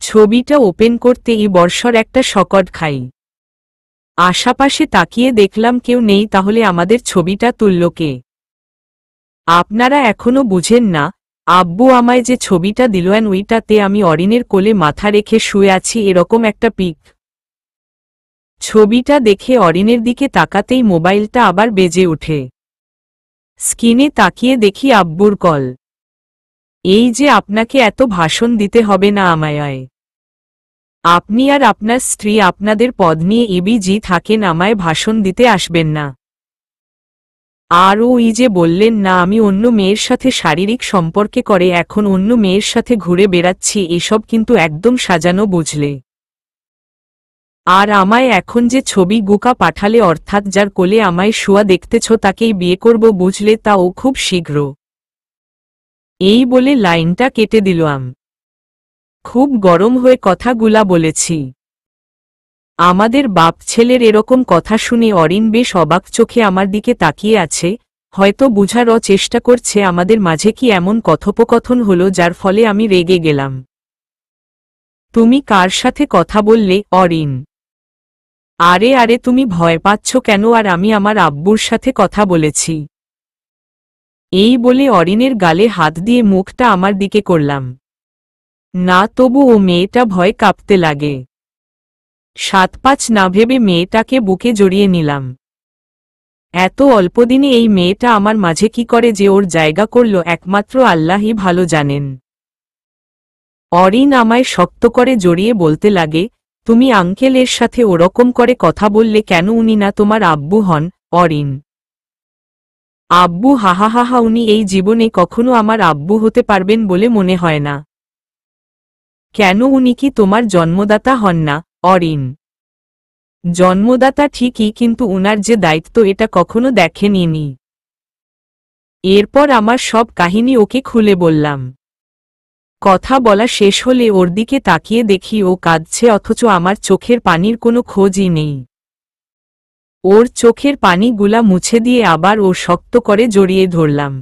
ছবিটা ওপেন করতেই বর্ষর একটা শকট খাই। আশাপাশে তাকিয়ে দেখলাম কেউ নেই। তাহলে আমাদের ছবিটা তুলল কে? আপনারা এখনো বুঝেন না? আব্বু আমায় যে ছবিটা দিলেন ওইটাতে আমি অরিনের কোলে মাথা রেখে শুয়ে আছি, এরকম একটা পিক। ছবিটা দেখে অরিনের দিকে তাকাতেই মোবাইলটা আবার বেজে ওঠে। স্ক্রিনে তাকিয়ে দেখি আব্বুর কল। এই যে, আপনাকে এত ভাষণ দিতে হবে না আমায়। আপনি আর আপনার স্ত্রী আপনাদের পদ নিয়ে এবিজি থাকেন, আমায় ভাষণ দিতে আসবেন না। আর ওই যে বললেন না আমি অন্য মেয়ের সাথে শারীরিক সম্পর্কে করে এখন অন্য মেয়ের সাথে ঘুরে বেড়াচ্ছি, এসব কিন্তু একদম সাজানো, বুঝলে? আর আমায় এখন যে ছবি গুকা পাঠালে, অর্থাৎ যার কোলে আমায় শোয়া দেখতেছ তাকেই বিয়ে করব, বুঝলে? তাও খুব শীঘ্র। এই বলে লাইনটা কেটে দিলাম। খুব গরম হয়ে কথাগুলা বলেছি। আমাদের বাপ ছেলের এরকম কথা শুনে অরিন বেশ অবাক চোখে আমার দিকে তাকিয়ে আছে, হয়তো বুঝার চেষ্টা করছে আমাদের মাঝে কি এমন কথোপকথন হলো যার ফলে আমি রেগে গেলাম। তুমি কার সাথে কথা বললে, অরিন? আরে আরে তুমি ভয় পাচ্ছ কেন? আর আমি আমার আব্বুর সাথে কথা বলেছি। এই বলে অরিনের গালে হাত দিয়ে মুখটা আমার দিকে করলাম। না, তবু ও মেয়েটা ভয় কাঁপতে লাগে। 7-5 না ভেবে মেয়েটাকে বুকে জড়িয়ে নিলাম। এত অল্পদিনে এই মেয়েটা আমার মাঝে কি করে যে ওর জায়গা করল একমাত্র আল্লাহই ভালো জানেন। অরিন আমায় শক্ত করে জড়িয়ে বলতে লাগে, তুমি আঙ্কেলের সাথে ওরকম করে কথা বললে কেন? উনি না তোমার আব্বু হন? অরিন, আব্বু? হাহা, উনি এই জীবনে কখনো আমার আব্বু হতে পারবেন বলে মনে হয় না। কেন, উনি কি তোমার জন্মদাতা হন না? অরিন, জন্মদাতা ঠিকই, কিন্তু উনার যে দায়িত্ব এটা কখনো দেখেনি। এরপর আমার সব কাহিনী ওকে খুলে বললাম। কথা বলা শেষ হলে ওর দিকে তাকিয়ে দেখি ও কাঁদছে, অথচ আমার চোখের পানির কোনো খোঁজই নেই। ওর চোখের পানিগুলা মুছে দিয়ে আবার ও শক্ত করে জড়িয়ে ধরলাম।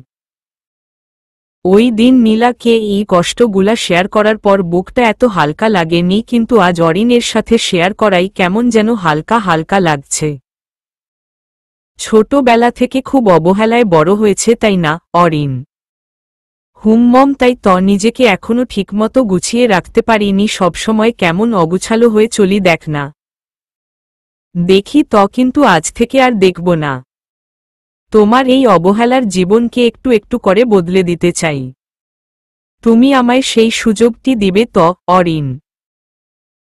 ওই দিন নীলাকে এই কষ্টগুলা শেয়ার করার পর বুকটা এত হালকা লাগেনি, কিন্তু আজ অরিনের সাথে শেয়ার করাই কেমন যেন হালকা হালকা লাগছে। ছোটবেলা থেকে খুব অবহেলায় বড় হয়েছে, তাই না অরিন? হুম্মম, তাই তো। নিজেকে এখনো ঠিকমতো গুছিয়ে রাখতে পারিনি, সবসময় কেমন অগুছালো হয়ে চলি দেখ না। দেখি তো, কিন্তু আজ থেকে আর দেখব না। তোমার এই অবহেলার জীবনকে একটু একটু করে বদলে দিতে চাই। তুমি আমায় সেই সুযোগটি দিবে তো, অরিন?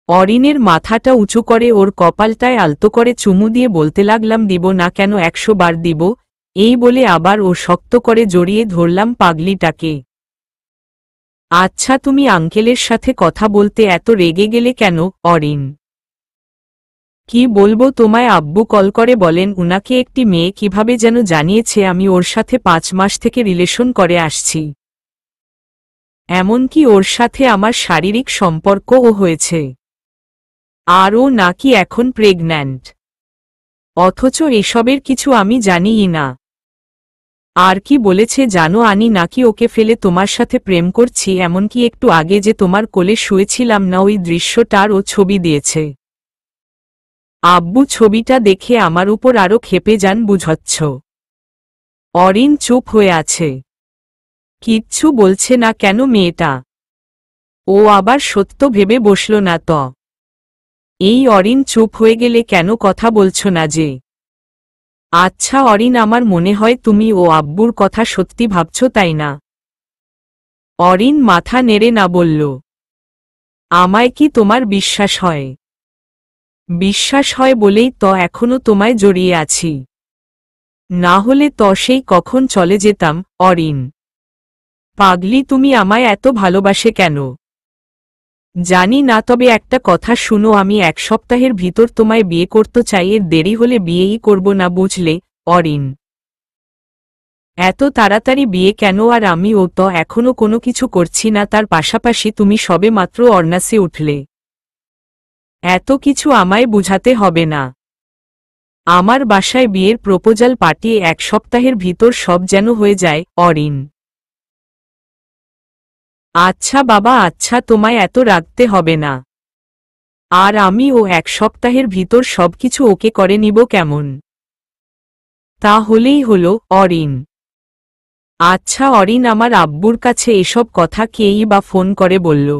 অরিনের মাথাটা উঁচু করে ওর কপালটায় আলতো করে চুমু দিয়ে বলতে লাগলাম, দিব না কেন, 100 বার দিব। এই বলে আবার ও শক্ত করে জড়িয়ে ধরলাম পাগলিটাকে। আচ্ছা, তুমি আঙ্কেলের সাথে কথা বলতে এত রেগে গেলে কেন, অরিন? কি বলবো তোমায়? আব্বু কল করে বলেন উনাকে একটি মেয়ে কিভাবে যেন জানিয়েছে আমি ওর সাথে 5 মাস থেকে রিলেশন করে আসছি। এমনকি ওর সাথে আমার শারীরিক সম্পর্কও হয়েছে। আর ও নাকি এখন প্রেগন্যান্ট। অথচ এসবের কিছু আমি জানিই না। আর কি বলেছে জানো? আনি নাকি ওকে ফেলে তোমার সাথে প্রেম করছি, এমনকি একটু আগে যে তোমার কোলে শুয়েছিলাম না, ওই দৃশ্যটার ও ছবি দিয়েছে। আব্বু ছবিটা দেখে আমার উপর আরো ক্ষেপে যান বুঝচ্ছ। অরিন চুপ হয়ে আছে, কিচ্ছু বলছে না কেন মেয়েটা? ও আবার সত্য ভেবে বসল না তো? এই অরিন, চুপ হয়ে গেলে কেন? কথা বলছো না যে? আচ্ছা অরিন, আমার মনে হয় তুমি ও আব্বুর কথা সত্যি ভাবছো, তাই না? অরিন মাথা নেড়ে না বলল। আমায় কি তোমার বিশ্বাস হয়? বিশ্বাস হয় বলেই তো এখনো তোমায় জড়িয়ে আছি। না হলে তো সেই কখন চলে যেতাম। অরিন পাগলি, তুমি আমায় এত ভালোবাসে কেন? জানি না, তবে একটা কথা শুনো, আমি 1 সপ্তাহের ভিতর তোমায় বিয়ে করতে চাই। এর দেরি হলে বিয়েই করব না, বুঝলে অরিন? এত তাড়াতাড়ি বিয়ে কেন? আর আমিও তো এখনো কোনো কিছু করছি না, তার পাশাপাশি তুমি সবে মাত্র অর্নাসে উঠলে। এত কিছু আমায় বুঝাতে হবে না। আমার বাসায় বিয়ের প্রপোজাল পাঠিয়ে 1 সপ্তাহের ভিতর সব যেন হয়ে যায়। অরিন আচ্ছা বাবা, আচ্ছা, তোমায় এত রাখতে হবে না। আর আমিও 1 সপ্তাহের ভিতর সবকিছু ওকে করে নিব, কেমন? তা হলেই হলো। অরিন আচ্ছা অরিন, আমার আব্বুর কাছে এসব কথা কেই বা ফোন করে বলল?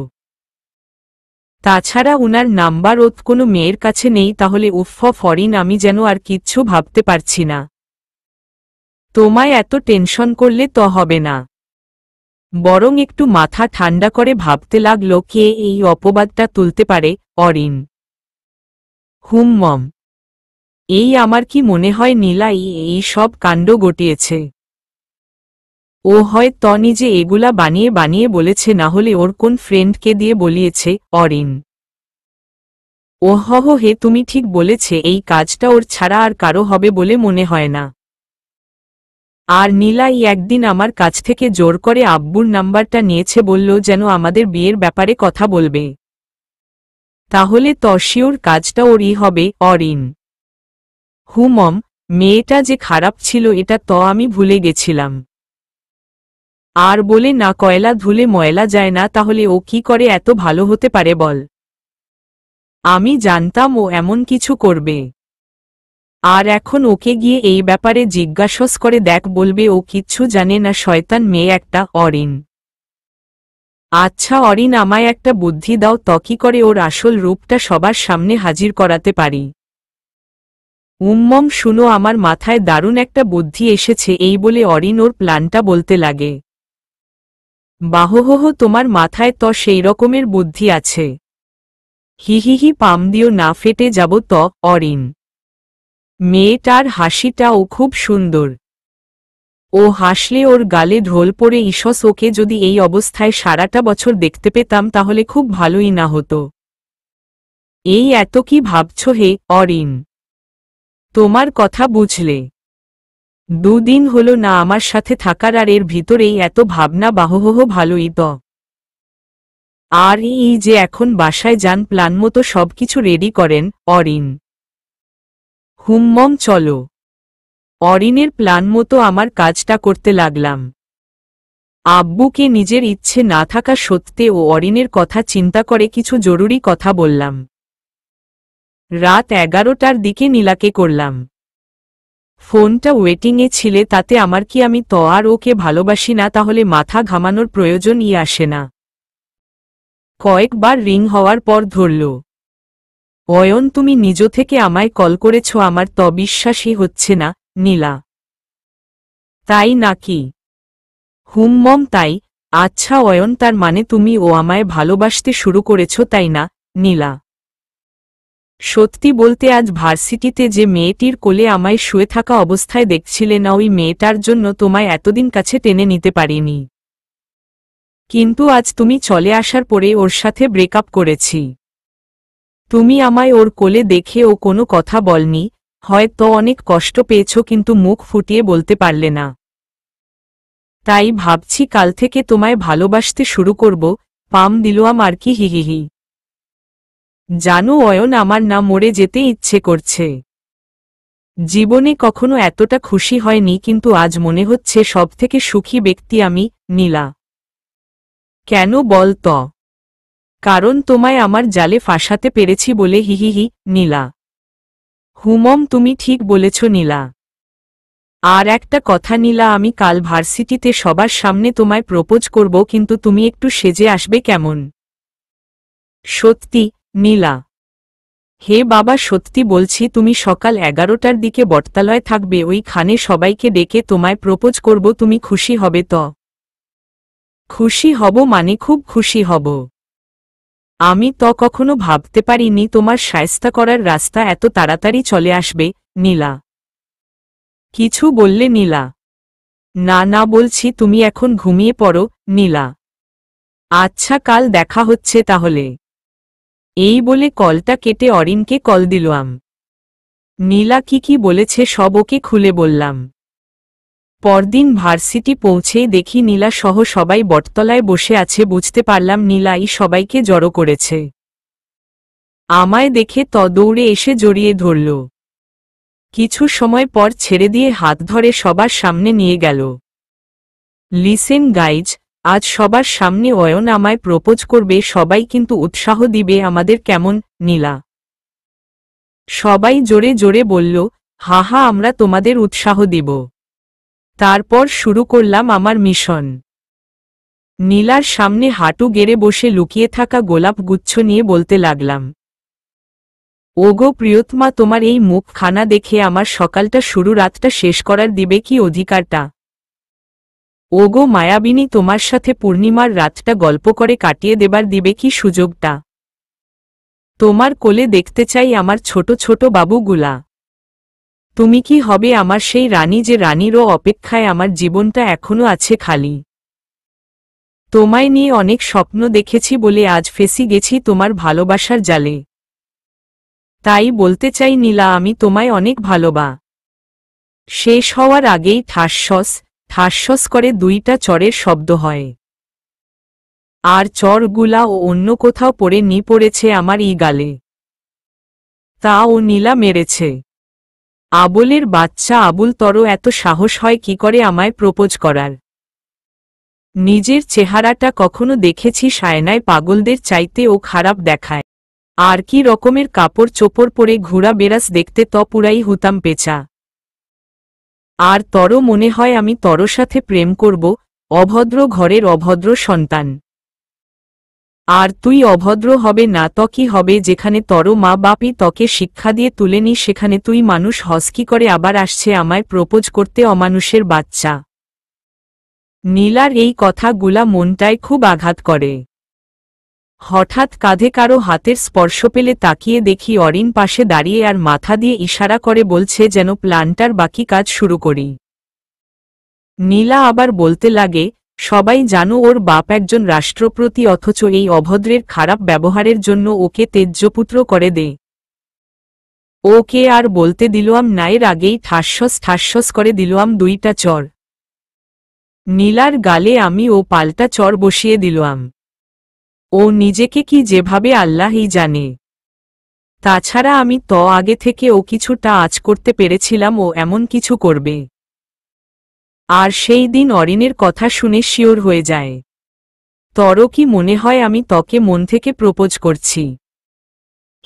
তাছাড়া উনার নাম্বার ওত কোনো মেয়ের কাছে নেই। তাহলে উফ অরিন, আমি যেন আর কিচ্ছু ভাবতে পারছি না। তোমায় এত টেনশন করলে তো হবে না। বরং একটু মাথা ঠান্ডা করে ভাবতে লাগল কে এই অপবাদটা তুলতে পারে। অরিন হুম্মম, এই আমার কি মনে হয় নীলাই এই সব কাণ্ড ঘটিয়েছে। ও হয় ত নিজে এগুলা বানিয়ে বানিয়ে বলেছে, না হলে ওর কোন ফ্রেন্ডকে দিয়ে বলিয়েছে। অরিন ওহ হে, তুমি ঠিক বলেছে, এই কাজটা ওর ছাড়া আর কারো হবে বলে মনে হয় না। আর নীলাই একদিন আমার কাছ থেকে জোর করে আব্বুর নাম্বারটা নিয়েছে, বলল যেন আমাদের বিয়ের ব্যাপারে কথা বলবে। তাহলে তশিওর কাজটা ওরই হবে। অরিন: মম, মেয়েটা যে খারাপ ছিল এটা তো আমি ভুলে গেছিলাম। আর বলে না, কয়লা ধুলে ময়লা যায় না, তাহলে ও কি করে এত ভালো হতে পারে বল? আমি জানতাম ও এমন কিছু করবে। আর এখন ওকে গিয়ে এই ব্যাপারে জিজ্ঞাসা করে দেখ, বলবে ও কিচ্ছু জানে না, শয়তান মেয়ে একটা। অরিন: আচ্ছা অরিন, আমায় একটা বুদ্ধি দাও তো, কি করে ওর আসল রূপটা সবার সামনে হাজির করাতে পারি? মম, শুনো, আমার মাথায় দারুণ একটা বুদ্ধি এসেছে। এই বলে অরিন ওর প্ল্যানটা বলতে লাগে। বাহোহো, তোমার মাথায় তো সেই রকমের বুদ্ধি আছে। হিহিহি, পাম দিও না, ফেটে যাব তো। অরিন: মেয়েটার হাসিটাও খুব সুন্দর। ও হাসলে ওর গালে ঢোল পড়ে ইসস, ওকে যদি এই অবস্থায় সারাটা বছর দেখতে পেতাম তাহলে খুব ভালোই না হতো। এই এত কি ভাবছ হে অরিন? তোমার কথা বুঝলে? দুদিন হলো না আমার সাথে থাকার, আর এর ভিতরেই এত ভাবনা? বাহোহো, ভালোই তো। আর এই যে এখন বাসায় যান, প্ল্যান মতো সবকিছু রেডি করেন। অরিন: মম, চলো। অরিনের প্ল্যান মতো আমার কাজটা করতে লাগলাম। আব্বুকে নিজের ইচ্ছে না থাকা সত্ত্বে ও অরিনের কথা চিন্তা করে কিছু জরুরি কথা বললাম। রাত 11টার দিকে নীলাকে করলাম। ফোনটা ওয়েটিংয়ে ছিলে, তাতে আমার কি, আমি তো আর ওকে ভালোবাসি না, তাহলে মাথা ঘামানোর প্রয়োজনই আসে না। কয়েকবার রিং হওয়ার পর ধরল। অয়ন, তুমি নিজ থেকে আমায় কল করেছ? আমার তো বিশ্বাসই হচ্ছে না। নীলা: তাই নাকি? মম, তাই। আচ্ছা অয়ন, তার মানে তুমি ও আমায় ভালোবাসতে শুরু করেছ, তাই না? নীলা: সত্যি বলতে আজ ভার্সিটিতে যে মেয়েটির কোলে আমায় শুয়ে থাকা অবস্থায় দেখছিলে না, ওই মেয়েটার জন্য তোমায় এতদিন কাছে টেনে নিতে পারিনি। কিন্তু আজ তুমি চলে আসার পরে ওর সাথে ব্রেকআপ করেছি। তুমি আমায় ওর কোলে দেখে ও কোনো কথা বলনি, হয়তো অনেক কষ্ট পেয়েছ, কিন্তু মুখ ফুটিয়ে বলতে পারলে না। তাই ভাবছি কাল থেকে তোমায় ভালোবাসতে শুরু করব। পাম দিলাম আর কি। হিহিহি। জানো অয়ন, আমার না মরে যেতে ইচ্ছে করছে। জীবনে কখনো এতটা খুশি হয়নি, কিন্তু আজ মনে হচ্ছে সবথেকে সুখী ব্যক্তি আমি। নীলা: কেন বল তো? কারণ তোমায় আমার জালে ফাঁসাতে পেরেছি বলে। হিহিহি। নীলা: মম, তুমি ঠিক বলেছ নীলা। আর একটা কথা নীলা, আমি কাল ভার্সিটিতে সবার সামনে তোমায় প্রপোজ করব, কিন্তু তুমি একটু সেজে আসবে কেমন? সত্যি? নীলা: হে বাবা, সত্যি বলছি। তুমি সকাল 11টার দিকে বটতলায় থাকবে, ওইখানে সবাইকে ডেকে তোমায় প্রপোজ করব। তুমি খুশি হবে তো? খুশি হব মানে খুব খুশি হব। আমি তো কখনো ভাবতে পারিনি তোমার শায়েস্তা করার রাস্তা এত তাড়াতাড়ি চলে আসবে। নীলা: কিছু বললে নীলা? না না, বলছি তুমি এখন ঘুমিয়ে পড়ো। নীলা: আচ্ছা, কাল দেখা হচ্ছে তাহলে। এই বলে কলটা কেটে অরিনকে কল দিলাম। নীলা কি কি বলেছে সব ওকে খুলে বললাম। পরদিন ভার্সিটি পৌঁছেই দেখি নীলা সহ সবাই বটতলায় বসে আছে। বুঝতে পারলাম নীলাই সবাইকে জড়ো করেছে। আমায় দেখে তো দৌড়ে এসে জড়িয়ে ধরল। কিছু সময় পর ছেড়ে দিয়ে হাত ধরে সবার সামনে নিয়ে গেল। লিসেন গাইজ, আজ সবার সামনে অয়ন আমায় প্রপোজ করবে, সবাই কিন্তু উৎসাহ দিবে আমাদের, কেমন? নীলা: সবাই জোরে জোরে বলল, হা হা, আমরা তোমাদের উৎসাহ দিব। তারপর শুরু করলাম আমার মিশন। নীলার সামনে হাঁটু গেড়ে বসে লুকিয়ে থাকা গোলাপ গুচ্ছ নিয়ে বলতে লাগলাম, ওগো প্রিয়তমা, তোমার এই মুখখানা দেখে আমার সকালটা শুরু, রাতটা শেষ করার দিবে কি অধিকারটা? ওগো মায়াবিনী, তোমার সাথে পূর্ণিমার রাতটা গল্প করে কাটিয়ে দেবার দিবে কি সুযোগটা? তোমার কোলে দেখতে চাই আমার ছোট ছোট বাবুগুলা। তুমি কি হবে আমার সেই রানী, যে রানীরও অপেক্ষায় আমার জীবনটা এখনো আছে খালি? তোমায় নিয়ে অনেক স্বপ্ন দেখেছি বলে আজ ফেসে গেছি তোমার ভালোবাসার জালে। তাই বলতে চাই নীলা, আমি তোমায় অনেক ভালোবা। শেষ হওয়ার আগেই ঠাসস ঠাসস করে দুইটা চড়ের শব্দ হয়। আর চরগুলা ও অন্য কোথাও পড়ে নি পড়েছে আমার ই গালে। তা ও নীলা মেরেছে। আবুলের বাচ্চা আবুল, তর এত সাহস হয় কি করে আমায় প্রপোজ করার? নিজের চেহারাটা কখনো দেখেছিস আয়নায়? পাগলদের চাইতে ও খারাপ দেখায়। আর কি রকমের কাপড় চোপড় পরে ঘুরা বেরাস, দেখতে তো পুরাই হুতাম পেঁচা। আর তর মনে হয় আমি তর সাথে প্রেম করব? অভদ্র ঘরের অভদ্র সন্তান। আর তুই অভদ্র হবে না তো কি হবে? যেখানে তর মা বাপই তোকে শিক্ষা দিয়ে তুলেনি সেখানে তুই মানুষ হস কি করে? আবার আসছে আমায় প্রপোজ করতে, অমানুষের বাচ্চা। নীলার এই কথাগুলা মনটায় খুব আঘাত করে। হঠাৎ কাঁধে কারো হাতের স্পর্শ পেলে তাকিয়ে দেখি অরিন পাশে দাঁড়িয়ে আর মাথা দিয়ে ইশারা করে বলছে যেন প্ল্যানটার বাকি কাজ শুরু করি। নীলা আবার বলতে লাগে, সবাই জানো ওর বাপ একজন রাষ্ট্রপতি, অথচ এই অভদ্রের খারাপ ব্যবহারের জন্য ওকে তেজ্যপুত্র করে দে। ওকে আর বলতে দিলাম না, এর আগেই ঠাসস করে দিলাম 2টা চর। নীলার গালে আমি ও পাল্টা চর বসিয়ে দিলাম। ও নিজেকে কি যেভাবে আল্লাহই জানে। তাছাড়া আমি তো আগে থেকে ও কিছুটা আঁচ করতে পেরেছিলাম ও এমন কিছু করবে। আর সেই দিন অরিনের কথা শুনে শিওর হয়ে যায়। তর কি মনে হয় আমি তোকে মন থেকে প্রপোজ করছি?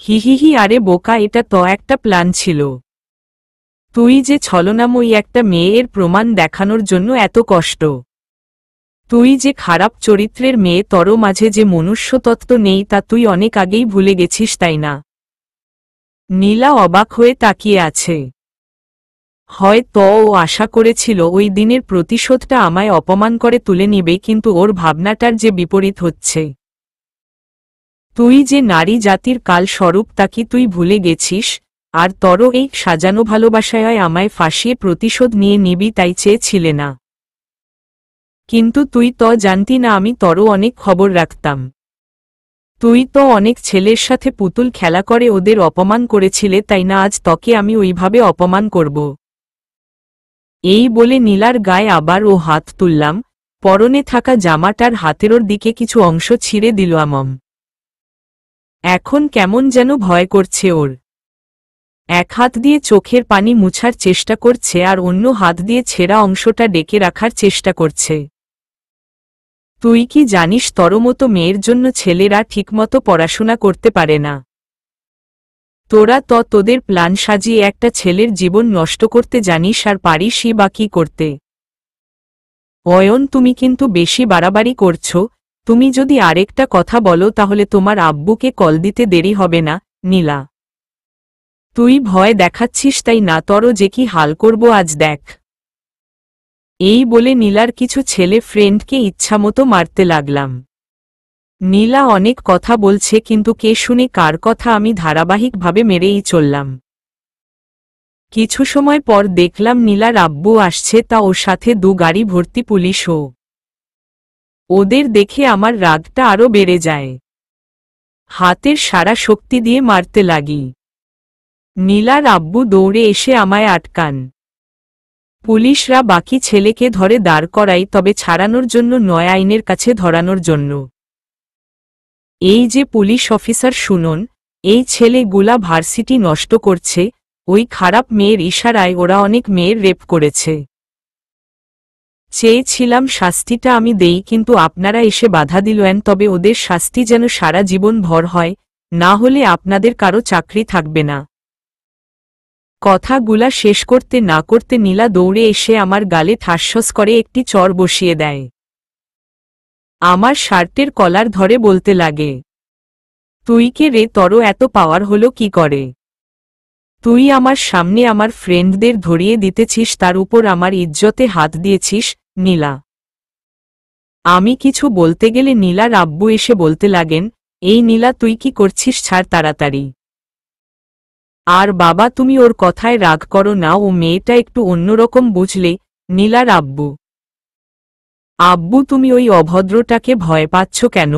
হিহিহি, আরে বোকা, এটা তো একটা প্ল্যান ছিল। তুই যে ছলনাময়ী একটা মেয়ের প্রমাণ দেখানোর জন্য এত কষ্ট। তুই যে খারাপ চরিত্রের মেয়ে, তর মাঝে যে মনুষ্যতত্ত্ব নেই তা তুই অনেক আগেই ভুলে গেছিস, তাই না? নীলা অবাক হয়ে তাকিয়ে আছে। হয়তো ও আশা করেছিল ওই দিনের প্রতিশোধটা আমায় অপমান করে তুলে নিবে, কিন্তু ওর ভাবনাটার যে বিপরীত হচ্ছে। তুই যে নারী জাতির কাল স্বরূপ তা কি তুই ভুলে গেছিস? আর তর এই সাজানো ভালোবাসায় আমায় ফাঁসিয়ে প্রতিশোধ নিয়ে নিবি তাই চেয়েছিলে না? কিন্তু তুই তো জানতি না আমি তর অনেক খবর রাখতাম। তুই তো অনেক ছেলের সাথে পুতুল খেলা করে ওদের অপমান করেছিলে, তাই না? আজ তোকে আমি ওইভাবে অপমান করব। এই বলে নীলার গায়ে আবার ও হাত তুললাম। পরনে থাকা জামাটার হাতের দিকে কিছু অংশ ছিঁড়ে দিলাম। এখন কেমন যেন ভয় করছে ওর। এক হাত দিয়ে চোখের পানি মুছার চেষ্টা করছে আর অন্য হাত দিয়ে ছেঁড়া অংশটা ডেকে রাখার চেষ্টা করছে। তুই কি জানিস তর মতো মেয়ের জন্য ছেলেরা ঠিকমতো পড়াশোনা করতে পারে না? তোরা তো তোদের প্ল্যান সাজিয়ে একটা ছেলের জীবন নষ্ট করতে জানিস, আর পারিসই বা কি করতে? অয়ন, তুমি কিন্তু বেশি বাড়াবাড়ি করছো। তুমি যদি আরেকটা কথা বলো তাহলে তোমার আব্বুকে কল দিতে দেরি হবে না। নীলা, তুই ভয় দেখাচ্ছিস তাই না? তর যে কি হাল করব আজ দেখ। এই বলে নীলার কিছু ছেলে ফ্রেন্ডকে ইচ্ছামতো মারতে লাগলাম। নীলা অনেক কথা বলছে, কিন্তু কে শুনে কার কথা? আমি ধারাবাহিকভাবে মেরেই চললাম। কিছু সময় পর দেখলাম নীলার আব্বু আসছে, তা ওর সাথে 2 গাড়ি ভর্তি পুলিশও। ওদের দেখে আমার রাগটা আরো বেড়ে যায়। হাতের সারা শক্তি দিয়ে মারতে লাগি। নীলার আব্বু দৌড়ে এসে আমায় আটকান। পুলিশরা বাকি ছেলেকে ধরে দাঁড় করাই, তবে ছাড়ানোর জন্য নয়, আইনের কাছে ধরানোর জন্য। এই যে পুলিশ অফিসার শুনুন, এই ছেলেগুলা ভার্সিটি নষ্ট করছে। ওই খারাপ মেয়ের ইশারায় ওরা অনেক মেয়ের রেপ করেছে। চেয়েছিলাম শাস্তিটা আমি দেই, কিন্তু আপনারা এসে বাধা দিলেন। তবে ওদের শাস্তি যেন সারা জীবন ভর হয়, না হলে আপনাদের কারো চাকরি থাকবে না। কথাগুলা শেষ করতে না করতে নীলা দৌড়ে এসে আমার গালে ঠাসস করে একটি চর বসিয়ে দেয়। আমার শার্টের কলার ধরে বলতে লাগে, তুই কে রে? তর এত পাওয়ার হলো কি করে? তুই আমার সামনে আমার ফ্রেন্ডদের ধরিয়ে দিতেছিস, তার উপর আমার ইজ্জতে হাত দিয়েছিস। নীলা, আমি কিছু বলতে গেলে নীলার আব্বু এসে বলতে লাগেন, এই নীলা তুই কি করছিস? ছাড় তাড়াতাড়ি। আর বাবা, তুমি ওর কথায় রাগ করো না, ও মেয়েটা একটু অন্যরকম, বুঝলে? নীলার আব্বু, আব্বু তুমি ওই অভদ্রটাকে ভয় পাচ্ছ কেন?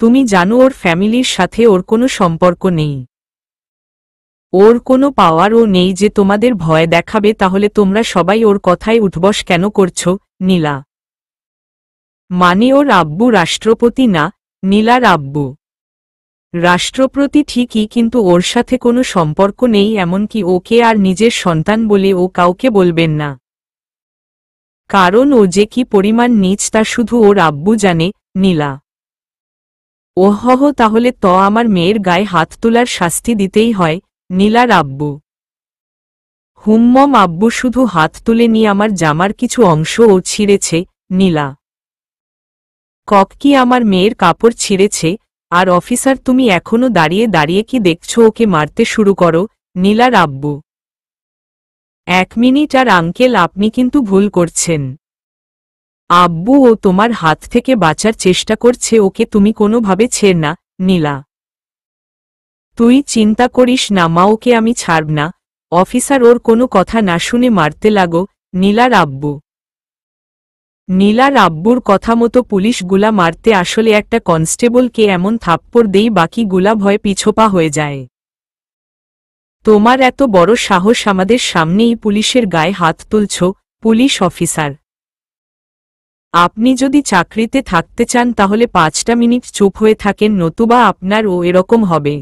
তুমি জানো ওর ফ্যামিলির সাথে ওর কোনো সম্পর্ক নেই। ওর কোনো পাওয়ারও নেই যে তোমাদের ভয় দেখাবে। তাহলে তোমরা সবাই ওর কথায় উঠবস কেন করছো? নীলা, মানে ওর আব্বু রাষ্ট্রপতি না? নীলার আব্বু। রাষ্ট্রপতি ঠিকই, কিন্তু ওর সাথে কোনো সম্পর্ক নেই, এমনকি ওকে আর নিজের সন্তান বলে ও কাউকে বলবেন না। কারণ ও যে কি পরিমাণ নীচ তা শুধু ওর আব্বু জানে। নীলা: ওহহ, তাহলে তো আমার মেয়ের গায়ে হাত তোলার শাস্তি দিতেই হয়। নীলার আব্বু: হুম্মম আব্বু, শুধু হাত তুলে নিয়ে আমার জামার কিছু অংশ ও ছিঁড়েছে। নীলা: কক কি আমার মেয়ের কাপড় ছিঁড়েছে? আর অফিসার, তুমি এখনো দাঁড়িয়ে দাঁড়িয়ে কি দেখছো? ওকে মারতে শুরু করো। নীলার আব্বু: 1 মিনিট। আর আঙ্কেল, আপনি কিন্তু ভুল করছেন। আব্বু, ও তোমার হাত থেকে বাঁচার চেষ্টা করছে, ওকে তুমি কোনোভাবে ছেড় না। নীলা: তুই চিন্তা করিস না মা, ওকে আমি ছাড়ব না। অফিসার, ওর কোনো কথা না শুনে মারতে লাগো। নীলার আব্বু: নীলার আব্বুর কথা মতো পুলিশগুলা মারতে আসলে একটা কনস্টেবলকে এমন থাপ্পড় দেই বাকিগুলা ভয় পিছোপা হয়ে যায়। তোমার এত বড় সাহস, আমাদের সামনেই পুলিশের গায়ে হাত তুলছ? পুলিশ অফিসার, আপনি যদি চাকরিতে থাকতে চান তাহলে 5টা মিনিট চুপ হয়ে থাকেন, নতুবা আপনার ও এরকম হবে।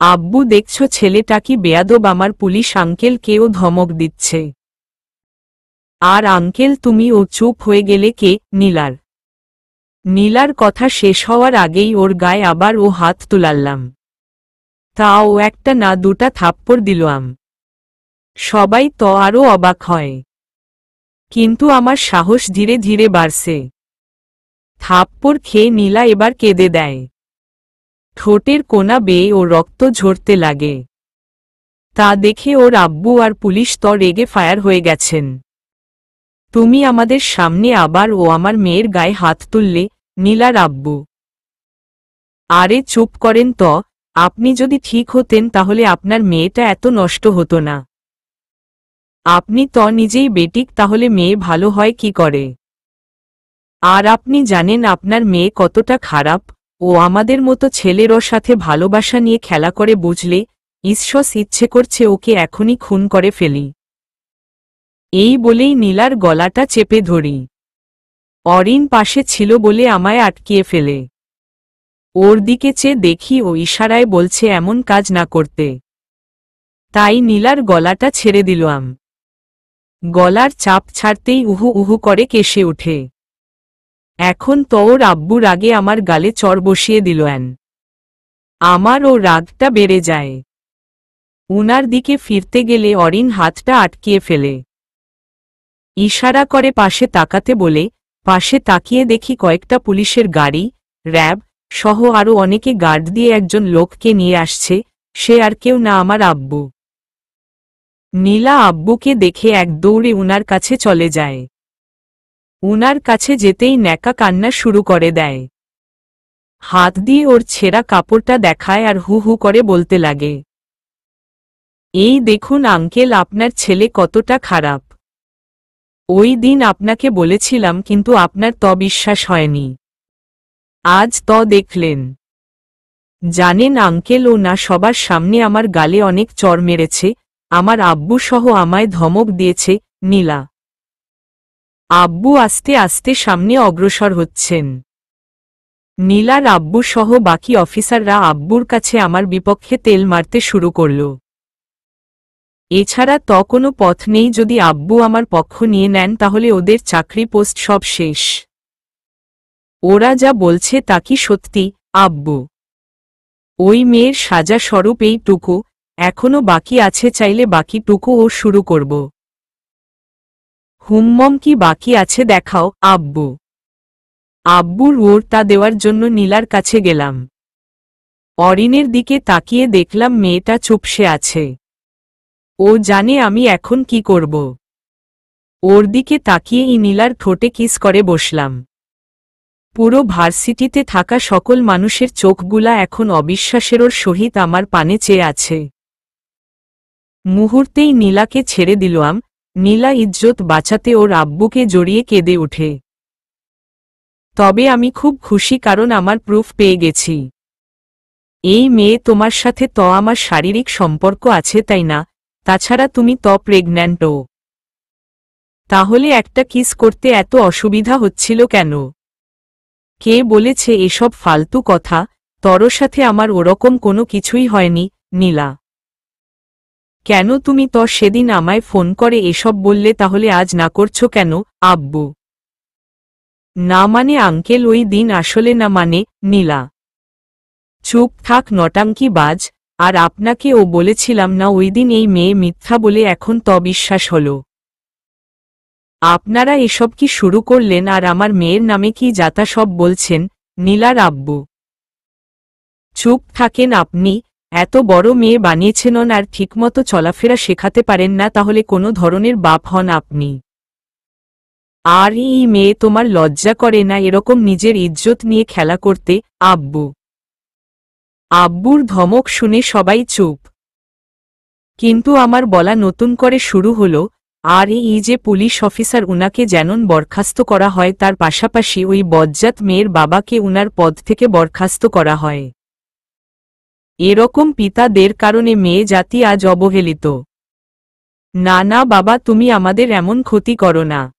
আব্বু, দেখছো ছেলেটা কি বেয়াদব, আমার পুলিশ আঙ্কেলকেও ধমক দিচ্ছে। আর আঙ্কেল, তুমি ও চুপ হয়ে গেলে কে? নীলার কথা শেষ হওয়ার আগেই ওর গায়ে আবার ও হাত তুলাল্লাম। তাও একটা না, 2টা থাপ্পড় দিলাম। সবাই তো আরও অবাক হয়। কিন্তু আমার সাহস ধীরে ধীরে বাড়ছে। থাপ্পড় খেয়ে নীলা এবার কেঁদে দেয়। ঠোঁটের কোনা বেয়ে ও রক্ত ঝরতে লাগে। তা দেখে ওর আব্বু আর পুলিশ তো রেগে ফায়ার হয়ে গেছেন। তুমি আমাদের সামনে আবার ও আমার মেয়ের গায়ে হাত তুললে? নীলার আব্বু: আরে চুপ করেন তো, আপনি যদি ঠিক হতেন তাহলে আপনার মেয়েটা এত নষ্ট হতো না। আপনি তো নিজেই বেটিক, তাহলে মেয়ে ভালো হয় কি করে? আর আপনি জানেন আপনার মেয়ে কতটা খারাপ? ও আমাদের মতো ছেলেরও সাথে ভালোবাসা নিয়ে খেলা করে, বুঝলে? ঈশ্বর, ইচ্ছে করছে ওকে এখনই খুন করে ফেলি। এই বলেই নীলার গলাটা চেপে ধরি। অরিন পাশে ছিল বলে আমায় আটকিয়ে ফেলে। ওর দিকে চেয়ে দেখি ও ইশারায় বলছে এমন কাজ না করতে। তাই নীলার গলাটা ছেড়ে দিলাম। গলার চাপ ছাড়তেই উহু উহু করে কেসে ওঠে। এখন তো ওর আব্বুর আগে আমার গালে চর বসিয়ে দিলেন। আমার ও রাগটা বেড়ে যায়। উনার দিকে ফিরতে গেলে অরিন হাতটা আটকিয়ে ফেলে। ইশারা করে পাশে তাকাতে বলে। পাশে তাকিয়ে দেখি কয়েকটা পুলিশের গাড়ি, র্যাব সহ আরও অনেকে গার্ড দিয়ে একজন লোককে নিয়ে আসছে। সে আর কেউ না, আমার আব্বু। নীলা আব্বুকে দেখে এক দৌড়ে উনার কাছে চলে যায়। উনার কাছে যেতেই ন্যাকা কান্না শুরু করে দেয়। হাত দিয়ে ওর ছেঁড়া কাপড়টা দেখায় আর হু হু করে বলতে লাগে, এই দেখুন আঙ্কেল, আপনার ছেলে কতটা খারাপ। ওই দিন আপনাকে বলেছিলাম, কিন্তু আপনার তো বিশ্বাস হয়নি। আজ তো দেখলেন। জানেন আঙ্কেল, ও না সবার সামনে আমার গালে অনেক চর মেরেছে, আমার আব্বু সহ আমায় ধমক দিয়েছে। নীলা আব্বু আস্তে আস্তে সামনে অগ্রসর হচ্ছেন। নীলার আব্বু সহ বাকি অফিসাররা আব্বুর কাছে আমার বিপক্ষে তেল মারতে শুরু করল। এছাড়া তো কোনো পথ নেই, যদি আব্বু আমার পক্ষ নিয়ে নেন তাহলে ওদের চাকরি পোস্ট সব শেষ। ওরা যা বলছে তা কি সত্যি? আব্বু, ওই মেয়ের সাজা স্বরূপ এইটুকু, এখনো বাকি আছে, চাইলে বাকিটুকু ও শুরু করব। হুম্মম, কি বাকি আছে দেখাও। আব্বু আব্বুর ওরটা দেওয়ার জন্য নীলার কাছে গেলাম। অরিনের দিকে তাকিয়ে দেখলাম মেয়েটা চুপসে আছে। ও জানে আমি এখন কি করব। ওর দিকে তাকিয়েই নীলার ঠোঁটে কিস করে বসলাম। পুরো ভার্সিটিতে থাকা সকল মানুষের চোখগুলা এখন অবিশ্বাসের সহিত আমার পানে চেয়ে আছে। মুহূর্তেই নীলাকে ছেড়ে দিলাম। নীলা ইজ্জত বাঁচাতে ওর আব্বুকে জড়িয়ে কেঁদে ওঠে। তবে আমি খুব খুশি, কারণ আমার প্রুফ পেয়ে গেছি। এই মেয়ে তোমার সাথে তো আমার শারীরিক সম্পর্ক আছে, তাই না? তাছাড়া তুমি তো প্রেগন্যান্টও। তাহলে একটা কিস করতে এত অসুবিধা হচ্ছিল কেন? কে বলেছে এসব ফালতু কথা? তোর সাথে আমার ওরকম কোনো কিছুই হয়নি, নীলা। কেন তুমি তো সেদিন আমায় ফোন করে এসব বললে, তাহলে আজ না করছো কেন? আব্বু না মানে আঙ্কেল ওই দিন আসলে না মানে, নীলা। চুপ থাক নটাঙ্কি বাজ। আর আপনাকে ও বলেছিলাম না ওই দিন এই মেয়ে মিথ্যা বলে, এখন তো বিশ্বাস হলো। আপনারা এসব কি শুরু করলেন আর আমার মেয়ের নামে কি যাতা সব বলছেন? নীলার আব্বু চুপ থাকেন আপনি। এত বড় মেয়ে বানিয়েছেন আর ঠিকমতো চলাফেরা শেখাতে পারেন না, তাহলে কোনো ধরনের বাপ হন আপনি? আর এই মেয়ে তোমার লজ্জা করে না এরকম নিজের ইজ্জত নিয়ে খেলা করতে? আব্বু আব্বুর ধমক শুনে সবাই চুপ। কিন্তু আমার বলা নতুন করে শুরু হলো, আর এই যে পুলিশ অফিসার, উনাকে যেন বরখাস্ত করা হয়, তার পাশাপাশি ওই বজ্জাত মেয়ের বাবাকে উনার পদ থেকে বরখাস্ত করা হয়। এরকম পিতাদের কারণে মেয়ে জাতি আজ অবহেলিত। না না বাবা, তুমি আমাদের এমন ক্ষতি করো না।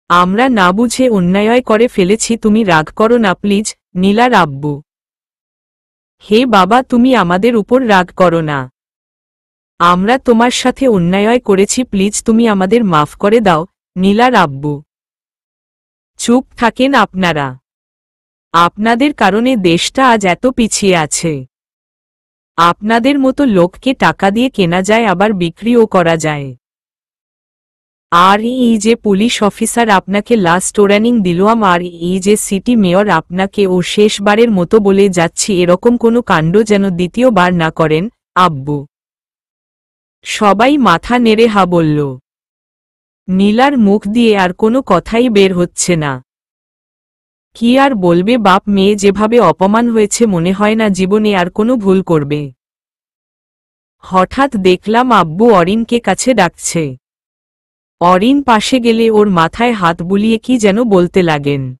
আমরা না বুঝে অন্যায় করে ফেলেছি, তুমি রাগ করো না প্লিজ। নীলার আব্বু হে বাবা, তুমি আমাদের উপর রাগ করো না। আমরা তোমার সাথে অন্যায় করেছি, প্লিজ তুমি আমাদের মাফ করে দাও। নীলার আব্বু চুপ থাকেন আপনারা। আপনাদের কারণে দেশটা আজ এত পিছিয়ে আছে। আপনাদের মতো লোককে টাকা দিয়ে কেনা যায়, আবার বিক্রিও করা যায়। আর এই যে পুলিশ অফিসার আপনাকে লাস্ট ওয়ার্নিং দিলাম, আর এই যে সিটি মেয়র আপনাকে ও শেষবারের মতো বলে যাচ্ছি, এরকম কোনো কাণ্ড যেন দ্বিতীয়বার না করেন। আব্বু সবাই মাথা নেড়ে হা বলল। নীলার মুখ দিয়ে আর কোনো কথাই বের হচ্ছে না। কি আর বলবে, বাপ মেয়ে যেভাবে অপমান হয়েছে, মনে হয় না জীবনে আর কোনো ভুল করবে। হঠাৎ দেখলাম আব্বু অরিনকে কাছে ডাকছে। অরিন পাশে গেলে ওর মাথায় হাত বুলিয়ে কি যেন বলতে লাগেন।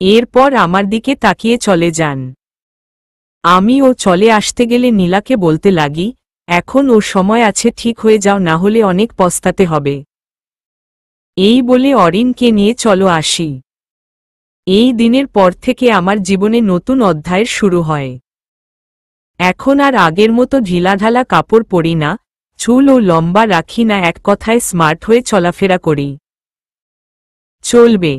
এরপর আমার দিকে তাকিয়ে চলে যান। আমি ও চলে আসতে গেলে নীলাকে বলতে লাগি, এখন ও সময় আছে, ঠিক হয়ে যাও, না হলে অনেক পস্তাতে হবে। এই বলে অরিনকে নিয়ে চলো আসি। এই দিনের পর থেকে আমার জীবনে নতুন অধ্যায়ের শুরু হয়। এখন আর আগের মতো ঢিলাঢালা কাপড় পরি না, চুল ও লম্বা রাখি না, এক কথায় স্মার্ট হয়ে চলাফেরা করি। চলবে।